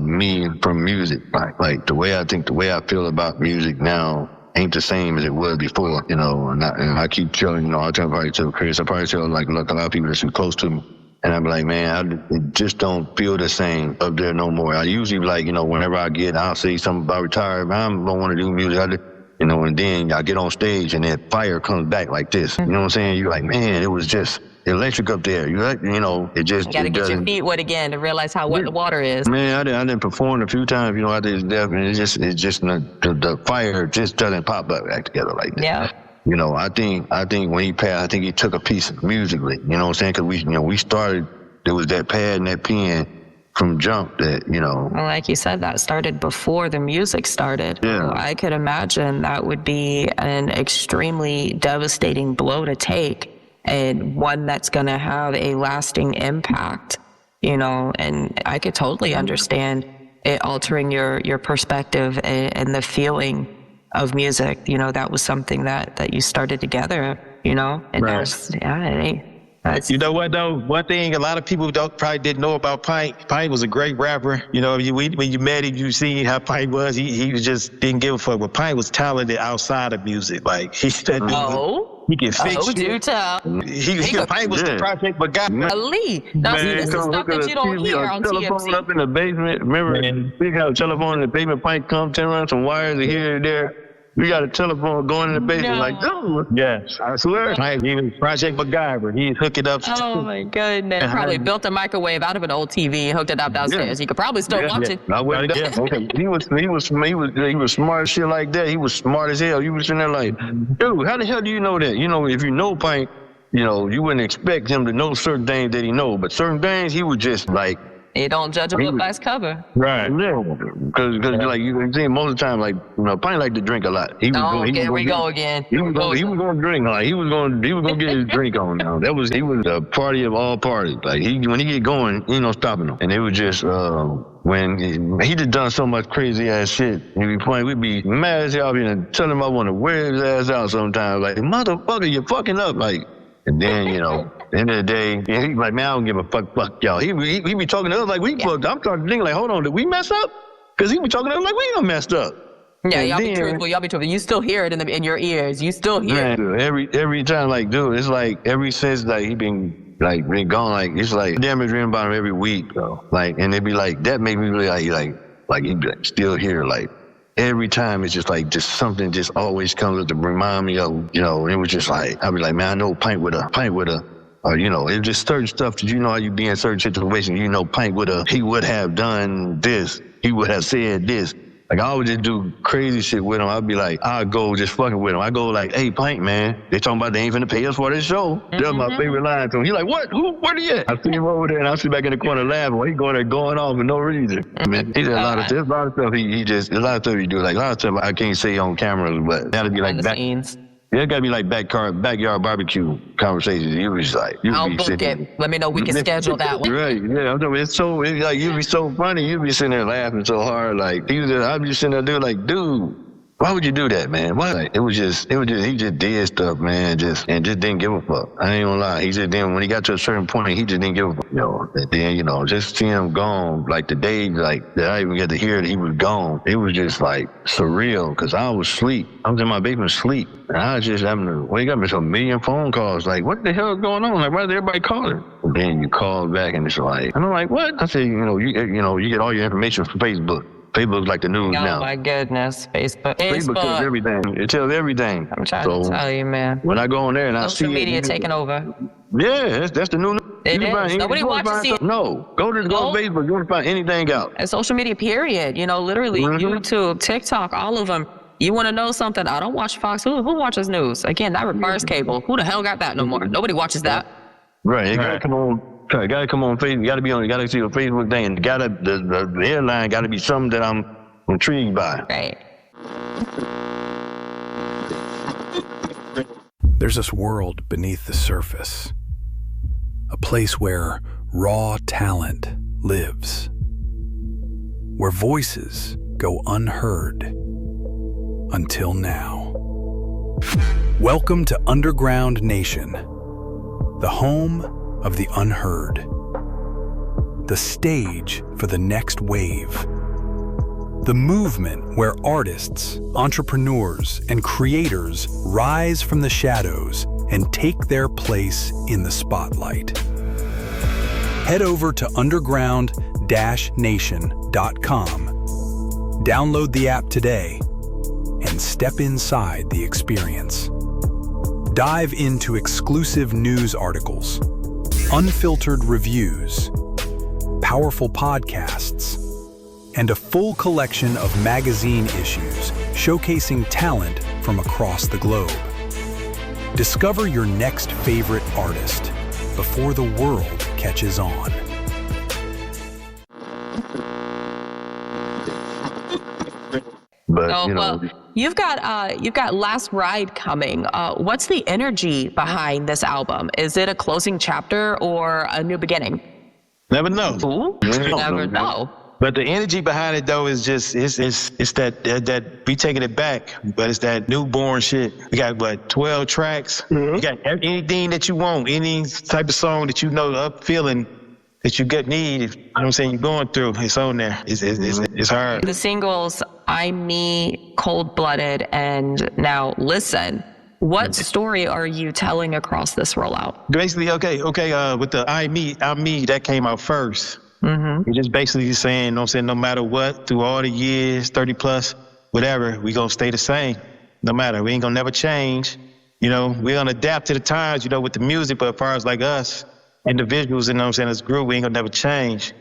me from music. Like the way I feel about music now ain't the same as it was before, and I keep telling, I probably tell Chris, I probably tell like a lot of people that's too close to me, and I'm like, man, I just don't feel the same up there no more. I usually like, whenever I'll say something about retirement, I don't want to do music, and then I get on stage and then fire comes back like this, you know what I'm saying? You're like, man, it was just electric up there. It just... You gotta get your feet wet again to realize how wet the water is. Man, I didn't perform a few times, after his death, and it's just the fire just doesn't pop back together like that. Yeah. I think when he passed, I think he took a piece musically, you know what I'm saying? Because we started, there was that pad and that pen from jump that, Well, like you said, that started before the music started. Yeah. I could imagine that would be an extremely devastating blow to take, and one that's going to have a lasting impact, and I could totally understand it altering your perspective and the feeling of music. That was something that you started together, and right. You know what though? One thing a lot of people probably didn't know about Pint. Pint was a great rapper. When you met him, you see how Pint was. He just didn't give a fuck. But Pint was talented outside of music. Like he can fix shit. Do tell. Pint was the project, but God. Lee. Now see, this is stuff that you don't hear on telephone TMZ. Up in the basement. Remember, we got a telephone in the basement. Pint come, turn around some wires here and there. We got a telephone going in the basement like, dude. Yes, I swear. He was Project MacGyver. He'd hook it up. Oh my goodness. Probably built a microwave out of an old TV, hooked it up downstairs. You could probably still watch it. Okay. He was smart as shit like that. He was smart as hell. You was in there like, dude, how the hell do you know that? If you know Pint, you wouldn't expect him to know certain things that he know, but certain things he would just like. You don't judge a book by its cover. Right. Yeah. Because like you see most of the time, like Pint liked to drink a lot. Here we go again. He was going to drink. Like he was going to get his drink on now. He was a party of all parties. Like when he get going, ain't no stopping him. And it was just when he just done so much crazy ass shit. We'd be mad as hell and tell him I want to wear his ass out sometimes. Like motherfucker, you're fucking up. Like. And then, at the end of the day, he's like, man, I don't give a fuck y'all. He be talking to us like we fucked. I'm starting to think like, hold on, did we mess up? Because he be talking to us like we done messed up. Yeah, y'all be truthful. You still hear it in your ears. You still hear it. Dude, every time, like, dude, it's like ever since like he been gone, like it's like damage written about him every week, though. Like, and it'd be like that made me really like he'd be like, still here, like. Every time it's just something just always comes up to remind me of, it was just like, I'd be like, man, I know Pint with a, or, it's just certain stuff that how you be in certain situations, Pint he would have done this, he would have said this, Like, I would just do crazy shit with him. I'd be like, I'll go just fucking with him. I go like, hey, Plank, man, they talking about they ain't finna pay us for this show. That's my favorite line to him. He like, what? Where he at? I see him over there, and I sit back in the corner laughing while he going there going off for no reason. I mean, he did a lot of stuff. A lot of stuff he do. Like, a lot of stuff I can't say on cameras, but that'll be like back. Yeah, it gotta be like backyard barbecue conversations. You was like, I'll book it. Let me know we can schedule that one. Right? Yeah, I'm talking. It's like you'd be so funny. You'd be sitting there laughing so hard. Like I'd be sitting there doing like, dude, why would you do that, man? Why? Like, he just did stuff, man, and just didn't give a fuck. I ain't gonna lie. He just then when he got to a certain point, he just didn't give a fuck. And then just seeing him gone, like the day like that I even got to hear that he was gone. It was just like surreal because I was asleep. I was in my basement asleep, and I was just having to wake up. It's a million phone calls. Like, what the hell is going on? Like, why is everybody calling? And then you call back, and it's like, and I'm like, what? I said, you get all your information from Facebook. Facebook's like the news now. Oh my goodness, Facebook tells everything. It tells everything. I'm trying to tell you, man. When I go on there and I see social media taking over. Yeah, that's the new. It is. Nobody watches it. No, go to Facebook. You want to find anything out. And social media, period. Literally, YouTube, TikTok, all of them. You want to know something? I don't watch Fox. Who watches news? Again, that requires cable. Who the hell got that no more? Nobody watches that. Right. It gotta come on. Gotta come on Facebook. Gotta see a Facebook thing. And the headline gotta be something that I'm intrigued by. Right. There's this world beneath the surface, a place where raw talent lives, where voices go unheard until now. Welcome to Underground Nation, the home of the unheard, the stage for the next wave, the movement where artists, entrepreneurs, and creators rise from the shadows and take their place in the spotlight. Head over to underground-nation.com, download the app today, and step inside the experience. Dive into exclusive news articles, unfiltered reviews, powerful podcasts, and a full collection of magazine issues showcasing talent from across the globe. Discover your next favorite artist before the world catches on. But you've got Last Ride coming. What's the energy behind this album? Is it a closing chapter or a new beginning? Never know. Ooh, never know. But the energy behind it though is just it's that we taking it back, but it's that newborn shit. We got 12 tracks. You got anything that you want, any type of song that up feeling that you need. You know what I'm saying? You're going through. It's on there. It's hard. The singles I'm Me, Cold Blooded, and now Listen. What story are you telling across this rollout? Basically, okay. With the I'm Me, that came out first. We're just basically saying, you know what I'm saying, no matter what, through all the years, 30 plus, whatever, we gonna stay the same. No matter, we ain't gonna never change. We're gonna adapt to the times, with the music, but as far as like us, individuals, you know what I'm saying, as a group, we ain't gonna never change.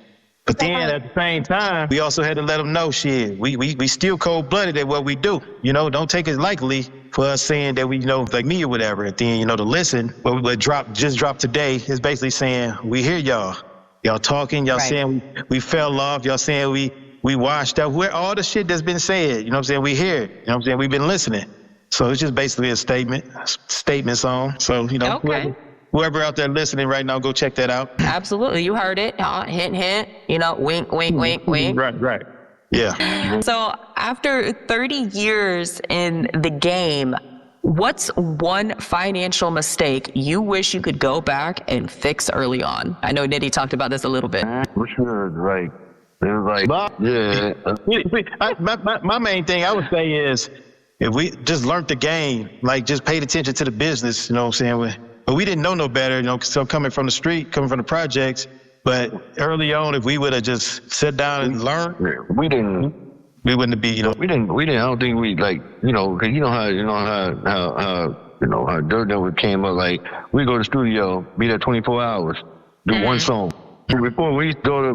But then at the same time, we also had to let them know, shit, we still cold-blooded at what we do. Don't take it lightly for us saying that we, like me or whatever. And then, to listen, what just dropped today is basically saying, we hear y'all. Y'all talking, y'all saying we fell off, y'all saying we washed out. Where all the shit that's been said, we hear it. We've been listening. So it's just basically a statement song. So, whoever out there listening right now, go check that out. Absolutely. You heard it. Hint, hint. Wink, wink, wink, wink. Right. Yeah. So after 30 years in the game, what's one financial mistake you wish you could go back and fix early on? I know Nitty talked about this a little bit. For sure, right. It was like, yeah. My main thing I would say is, if we just learned the game, like just paid attention to the business, you know what I'm saying? But we didn't know no better, so coming from the street, coming from the projects. But early on, if we would have just sat down and learned, we wouldn't be, we didn't, I don't think we like, cause how Dirt Network came up, like, we go to the studio, be there 24 hours, do one song. Before we used to go to,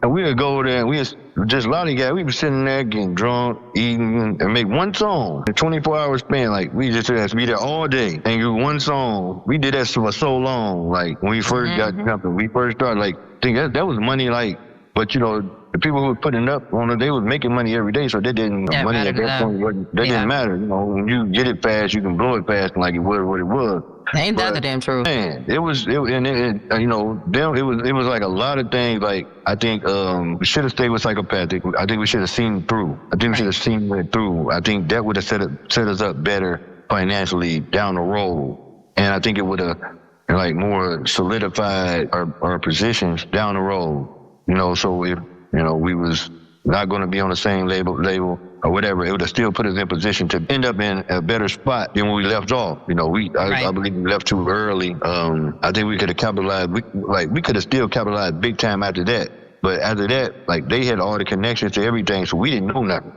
and we would go there and we was just lollygag. We was sitting there getting drunk, eating, and make one song. A 24-hour span, like we just had to be there all day and do one song. We did that for so long. Like when we first got jumping, we first started. Like I think that was money. Like, but you know, the people who were putting up on it, they was making money every day, so that didn't money at that point. That didn't matter. You know, when you get it fast, you can blow it fast, like it was what it was. Ain't that the damn truth? Man, it was you know, it was like a lot of things. Like I think we should have stayed with Psychopathic. I think we should have seen through. I think we should have seen it through. I think that would have set us up better financially down the road, and I think it would have like more solidified our positions down the road. You know, so if you know we was not going to be on the same label or whatever, it would have still put us in position to end up in a better spot than when we left off. You know, I believe we left too early. I think we could have capitalized. We could have still capitalized big time after that. But after that, like they had all the connections to everything, so we didn't know nothing.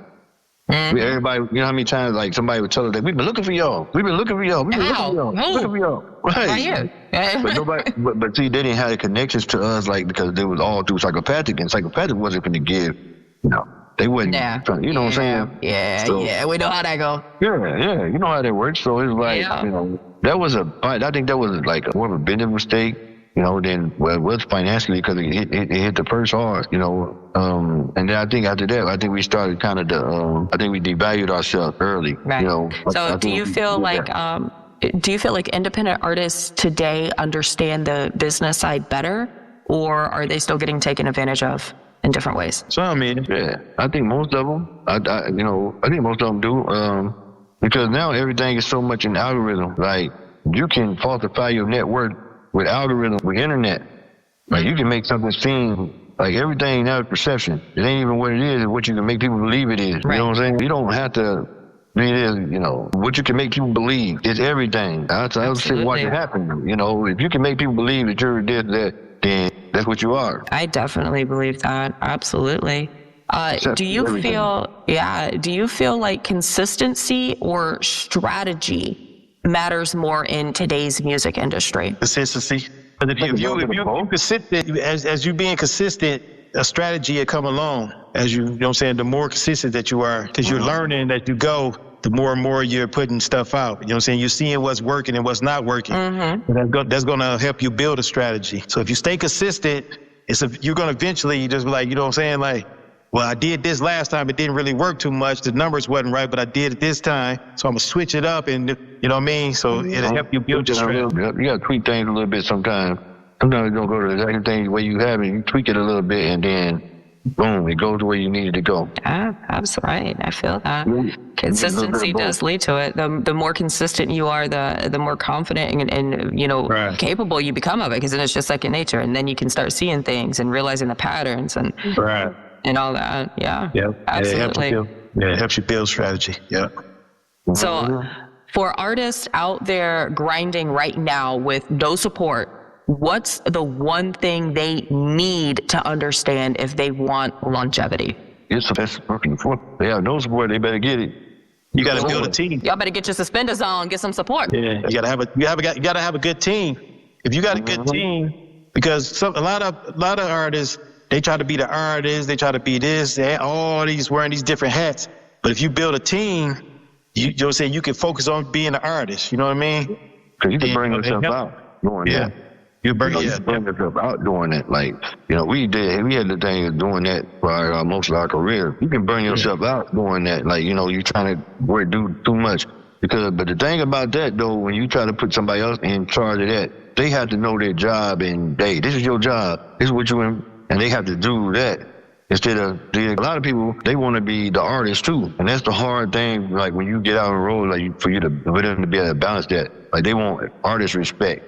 Everybody, you know how many times like somebody would tell us that we've been looking for y'all. We've been looking for y'all. We've been looking for y'all. Right here. But nobody. But see, they didn't have the connections to us, like because they was all through Psychopathic, and Psychopathic wasn't going to give. No, they wouldn't. You know what I'm saying? Yeah. We know how that go. Yeah. You know how that works. So it's like you know that was I think that was like more of a business mistake. You know, then well, it was financially because it hit the purse hard. You know, and then I think after that, I think we started kind of I think we devalued ourselves early. Right. You know. So do you feel like independent artists today understand the business side better, or are they still getting taken advantage of in different ways? So I mean, I think most of them. I think most of them do. Because now everything is so much in algorithm. Like you can falsify your net worth with algorithm, with internet. Like you can make something seem like everything now is perception. It ain't even what it is, it's what you can make people believe it is. Right. You know what I'm saying? You don't have to. It is, you know, what you can make people believe is everything. I would say watch it happen. You know, if you can make people believe that you're this, that, then that's what you are. I definitely believe that. Absolutely. Do you feel like consistency or strategy matters more in today's music industry? Consistency. But if you consistent, as you being consistent, a strategy will come along. As you know what I'm saying, the more consistent that you are, because you're learning that you go, the more and more you're putting stuff out. You know what I'm saying? You're seeing what's working and what's not working. And that's going to help you build a strategy. So if you stay consistent, you're going to eventually just be like, you know what I'm saying? Like, well, I did this last time. It didn't really work too much. The numbers wasn't right, but I did it this time. So I'm going to switch it up and, you know what I mean? So it'll help you build your strategy. You got to tweak things a little bit sometimes. Sometimes you don't go to the exact thing the way you have it. You tweak it a little bit and then, boom, it goes the way you need it to go. That's right. I feel that. Consistency does lead to it. The more consistent you are, the more confident and you know, capable you become of it, because then it's just second nature. And then you can start seeing things and realizing the patterns and all that. Yeah. Absolutely. It helps you build strategy. Yeah. So for artists out there grinding right now with no support, what's the one thing they need to understand if they want longevity? It's the best working for. They have no support. They better get it. You got to build a team. Y'all better get your suspenders on. Get some support. Yeah, you got to have a good team. If you got a good team, because a lot of artists, they try to be the artist. They try to be this. They all these wearing these different hats. But if you build a team, you know what I'm saying, you can focus on being an artist. You know what I mean? Because you can bring yourself out doing that. You bring yourself out doing it. Like, you know, we had the thing of doing that for most of our career. You can bring yourself out doing that. Like, you know, you trying to do too much. But the thing about that, though, when you try to put somebody else in charge of that, they have to know their job and, hey, this is your job. This is what you in. And they have to do that. Instead of, a lot of people, they want to be the artist too. And that's the hard thing, like when you get out on the road, like for them to be able to balance that. Like they want artist respect.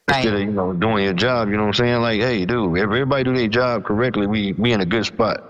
Instead of, you know, doing your job, you know what I'm saying? Like, hey, dude, if everybody do their job correctly, we in a good spot.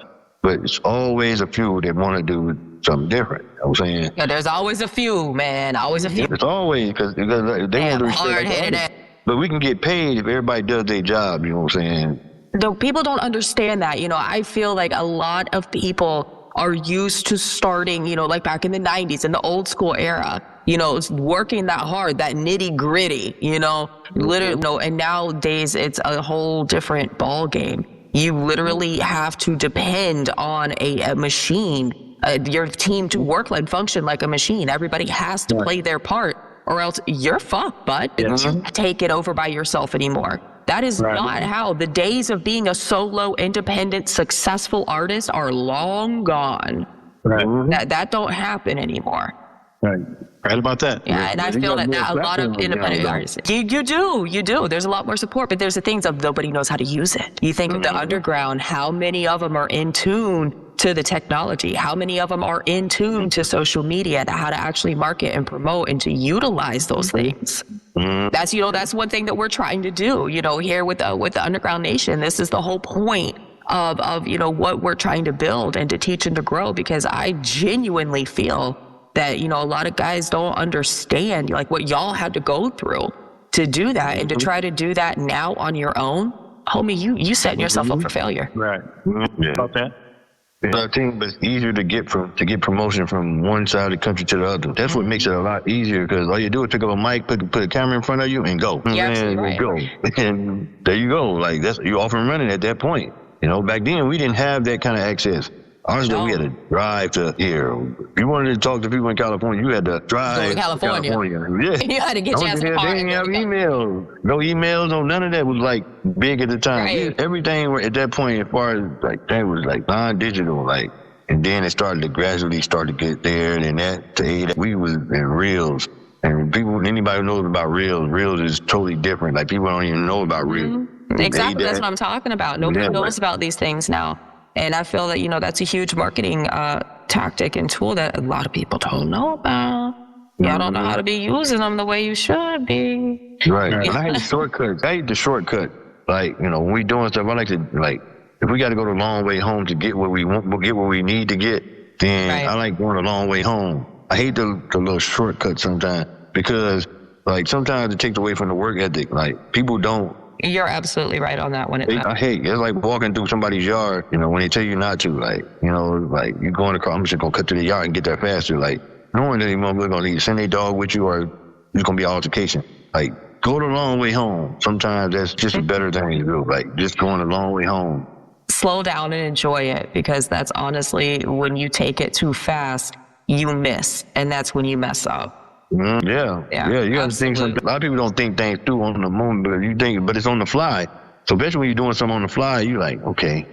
But it's always a few that want to do something different. You know what I'm saying? Yeah, there's always a few, man. Always a few. It's always, because they want to respect. But we can get paid if everybody does their job, you know what I'm saying? No, people don't understand that. You know, I feel like a lot of people are used to starting, you know, like back in the 90s, in the old school era, you know, working that hard, that nitty gritty, you know, literally, no. And nowadays it's a whole different ball game. You literally have to depend on a machine, your team to work and function like a machine. Everybody has to play their part, or else you're fucked, bud. You can't take it over by yourself anymore. That is not how. The days of being a solo, independent, successful artist are long gone. That don't happen anymore. Right about that. Yeah, and I feel that a lot of independent artists, you do. There's a lot more support, but there's the things of nobody knows how to use it. You think of the underground, how many of them are in tune to the technology? How many of them are in tune to social media, to how to actually market and promote and to utilize those things? That's, that's one thing that we're trying to do, here with the Underground Nation. This is the whole point of what we're trying to build and to teach and to grow, because I genuinely feel that, a lot of guys don't understand like what y'all had to go through to do that, and to try to do that now on your own, homie, you setting yourself up for failure. Right. Yeah. About that. I think it's easier to get promotion from one side of the country to the other. That's what makes it a lot easier, because all you do is pick up a mic, put a camera in front of you, and go. Go. And there you go. Like you're off and running at that point. Back then we didn't have that kind of access. Honestly, we had to drive to here. If you wanted to talk to people in California, you had to drive to California. Yeah. You had to get your ass in the car. They didn't have emails. No emails, no none of that was like big at the time. Right. Everything at that point, as far as like that, was like non-digital, and then it started to gradually start to get there, and then that to aid. We was in reels, and anybody who knows about reels is totally different. Like people don't even know about reels. Exactly, that's what I'm talking about. Nobody knows about these things now. And I feel that, that's a huge marketing tactic and tool that a lot of people don't know about. Y'all don't know how to be using them the way you should be. Right. I hate the shortcuts. I hate the shortcut. When we doing stuff, I like to, if we got to go the long way home to get what we want, get what we need to get, then I like going the long way home. I hate the little shortcuts sometimes, because, sometimes it takes away from the work ethic. People don't. You're absolutely right on that one. I hate it's like walking through somebody's yard, when they tell you not to, you going across, I'm just going to cut through the yard and get there faster. Knowing that these motherfuckers going to send their dog with you, or it's going to be an altercation. Go the long way home. Sometimes that's just a better thing to do. Just going the long way home. Slow down and enjoy it, because that's honestly, when you take it too fast, you miss. And that's when you mess up. Yeah. You got to think something. A lot of people don't think things through on the moment, but it's on the fly. So especially when you're doing something on the fly, you're like, okay,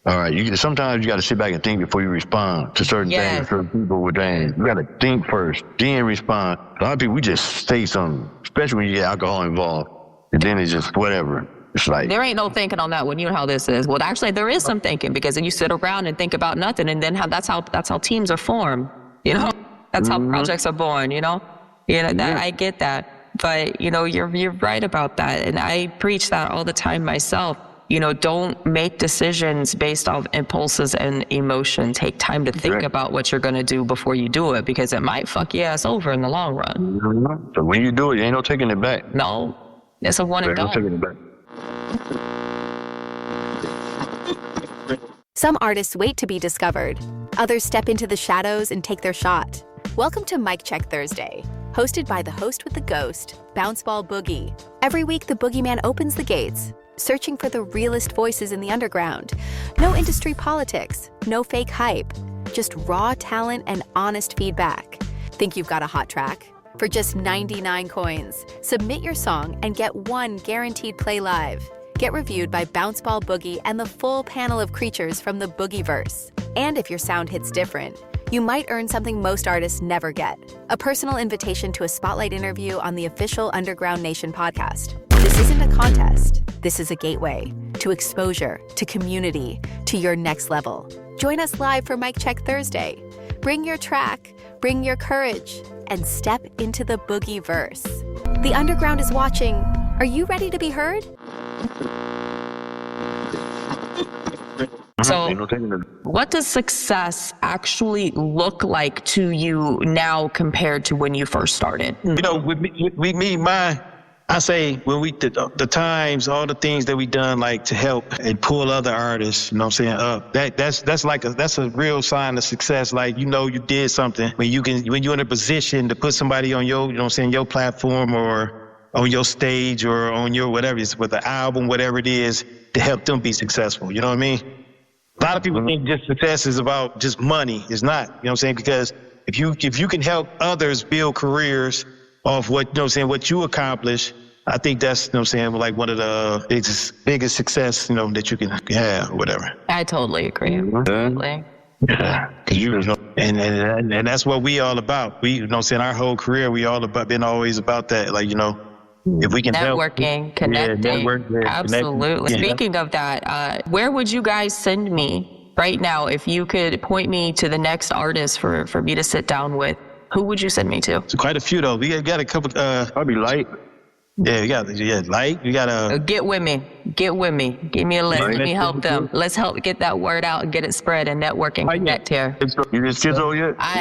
all right. Sometimes you got to sit back and think before you respond to certain things, certain people with things. You got to think first, then respond. A lot of people, we just say something, especially when you get alcohol involved, and then it's just whatever. It's there ain't no thinking on that one. You know how this is. Well, actually, there is some thinking, because then you sit around and think about nothing, and then that's how teams are formed. That's how projects are born. I get that. But, you're right about that. And I preach that all the time myself. Don't make decisions based off impulses and emotion. Take time to think about what you're going to do before you do it, because it might fuck your ass over in the long run. So when you do it, you ain't no taking it back. No. It's a one and done. No taking it back. Some artists wait to be discovered. Others step into the shadows and take their shot. Welcome to Mic Check Thursday, hosted by the host with the ghost, Bounceball Boogie. Every week, the boogeyman opens the gates, searching for the realest voices in the underground. No industry politics, no fake hype, just raw talent and honest feedback. Think you've got a hot track? For just 99 coins, submit your song and get one guaranteed play live. Get reviewed by Bounceball Boogie and the full panel of creatures from the Boogieverse. And if your sound hits different, you might earn something most artists never get: a personal invitation to a spotlight interview on the official Underground Nation podcast. This isn't a contest. This is a gateway to exposure, to community, to your next level. Join us live for Mic Check Thursday. Bring your track, bring your courage, and step into the Boogieverse. The Underground is watching. Are you ready to be heard? So, what does success actually look like to you now compared to when you first started? With me, I say when the times, all the things that we done to help and pull other artists, up. That's a real sign of success. You did something when you're in a position to put somebody on your, your platform or on your stage or on your whatever, it's with the album, whatever it is, to help them be successful. You know what I mean? A lot of people think just success is about just money. It's not. You know what I'm saying? Because if you can help others build careers off what, you know what I'm saying, what you accomplish, I think that's, you know what I'm saying, like one of the biggest success, you know, that you can have or whatever. I totally agree. Absolutely. Yeah. And that's what we all about. We, you know what I'm saying, our whole career, we all about, been always about that. Like, you know, if we can networking, connecting. Absolutely. Yeah. Speaking of that, where would you guys send me right now if you could point me to the next artist for me to sit down with? Who would you send me to? So quite a few though. We got a couple. Probably Light. Yeah, we got Light. We got Get with me. Give me a list. Let me help them. Let's help get that word out and get it spread and network and connect here. You did Schizo yet? I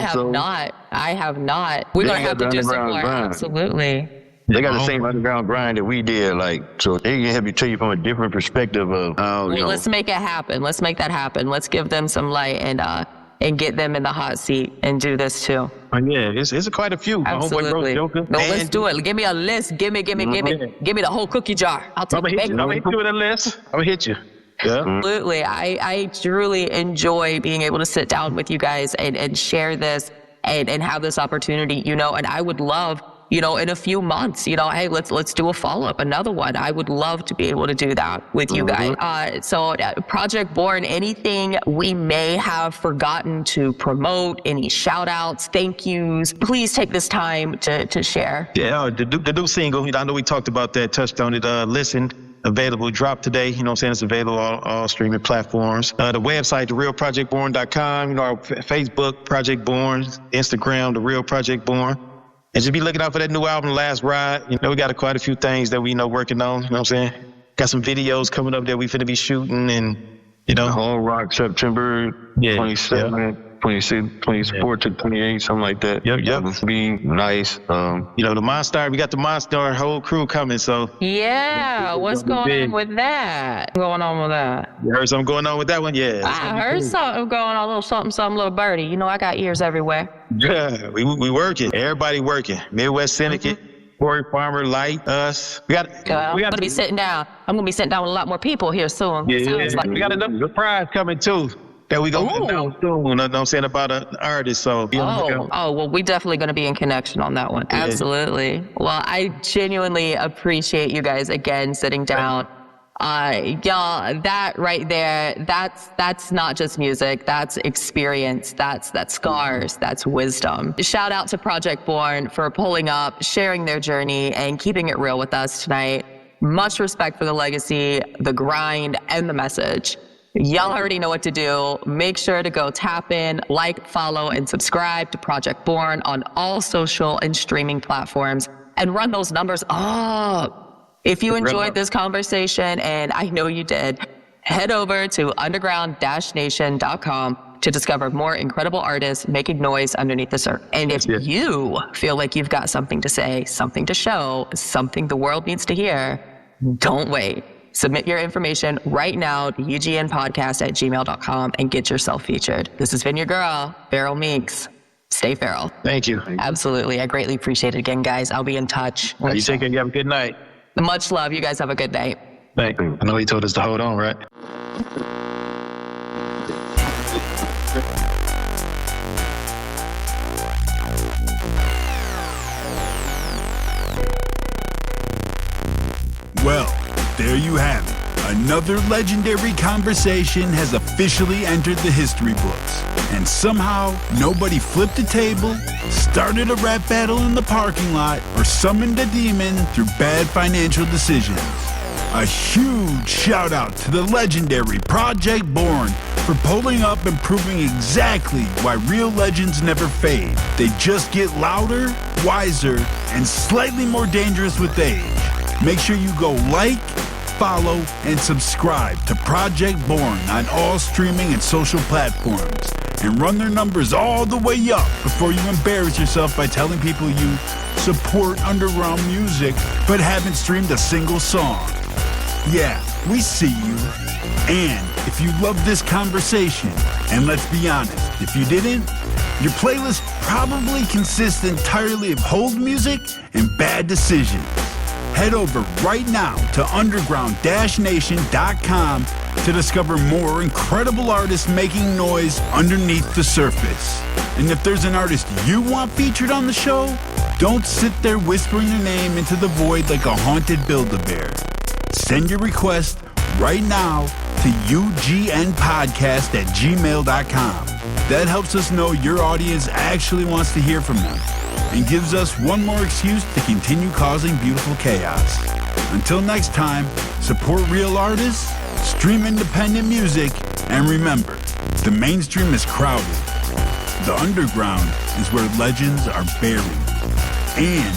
have not. We're gonna have to do some more. Absolutely. They got the same underground grind that we did, like, so they can help you tell you from a different perspective of how, you know. Let's make it happen. Let's make that happen. Let's give them some light and get them in the hot seat and do this too. Yeah, it's quite a few. Absolutely. No, let's do it. Give me a list. Give me the whole cookie jar. I'll take it. I'm gonna hit you with a list. I'm gonna hit you. Yeah. Absolutely. I truly enjoy being able to sit down with you guys and share this and have this opportunity, you know, and I would love, you know, in a few months, you know, hey, let's do a follow-up, another one. I would love to be able to do that with you guys. So Project Born, anything we may have forgotten to promote, any shout outs, thank yous, please take this time to share. Yeah, the new single, I know we talked about that, touched on it, Listen, available, dropped today, you know what I'm saying, it's available on all streaming platforms. The website, therealprojectborn.com, you know, our Facebook, Project Born, Instagram, The Real Project Born. And just be looking out for that new album, Last Ride. You know, we got quite a few things that we, you know, working on, you know what I'm saying? Got some videos coming up that we finna be shooting and, you know. Whole Rock, September 27th. 26, 24 to 28, something like that. Yep. Be nice. You know, we got the Monster whole crew coming, so. Yeah, what's going on with that? You heard something going on with that one? Yeah. I heard something going on, a little something, little birdie. You know, I got ears everywhere. Yeah, we working. Everybody working. Midwest Syndicate, Corey Farmer, Light, us. I'm gonna be sitting down. I'm gonna be sitting down with a lot more people here soon. Yeah. We got another surprise coming too. That we gonna announce soon, you know what I'm saying, about an artist, so. Well, we definitely gonna be in connection on that one. Yeah. Absolutely. Well, I genuinely appreciate you guys again sitting down. Y'all, that right there, that's not just music, that's experience, that's scars, that's wisdom. Shout out to Project Born for pulling up, sharing their journey, and keeping it real with us tonight. Much respect for the legacy, the grind, and the message. Y'all already know what to do. Make sure to go tap in, like, follow, and subscribe to Project Born on all social and streaming platforms and run those numbers up. If you enjoyed this conversation, and I know you did, head over to underground-nation.com to discover more incredible artists making noise underneath the surface. And if you feel like you've got something to say, something to show, something the world needs to hear, don't wait. Submit your information right now to ugnpodcast@gmail.com and get yourself featured. This has been your girl, Feral Minx. Stay feral. Thank you. Absolutely. I greatly appreciate it again, guys. I'll be in touch. You take care. You have a good night. Much love. You guys have a good night. Thank you. I know he told us to hold on, right? Well, there you have it. Another legendary conversation has officially entered the history books. And somehow, nobody flipped a table, started a rap battle in the parking lot, or summoned a demon through bad financial decisions. A huge shout out to the legendary Project Born for pulling up and proving exactly why real legends never fade. They just get louder, wiser, and slightly more dangerous with age. Make sure you go like, follow, and subscribe to Project Born on all streaming and social platforms. And run their numbers all the way up before you embarrass yourself by telling people you support underground music but haven't streamed a single song. Yeah, we see you. And if you love this conversation, and let's be honest, if you didn't, your playlist probably consists entirely of hold music and bad decisions. Head over right now to underground-nation.com to discover more incredible artists making noise underneath the surface. And if there's an artist you want featured on the show, don't sit there whispering their name into the void like a haunted Build-A-Bear. Send your request right now to ugnpodcast@gmail.com. That helps us know your audience actually wants to hear from them and gives us one more excuse to continue causing beautiful chaos. Until next time, support real artists, stream independent music, and remember, the mainstream is crowded. The underground is where legends are buried. And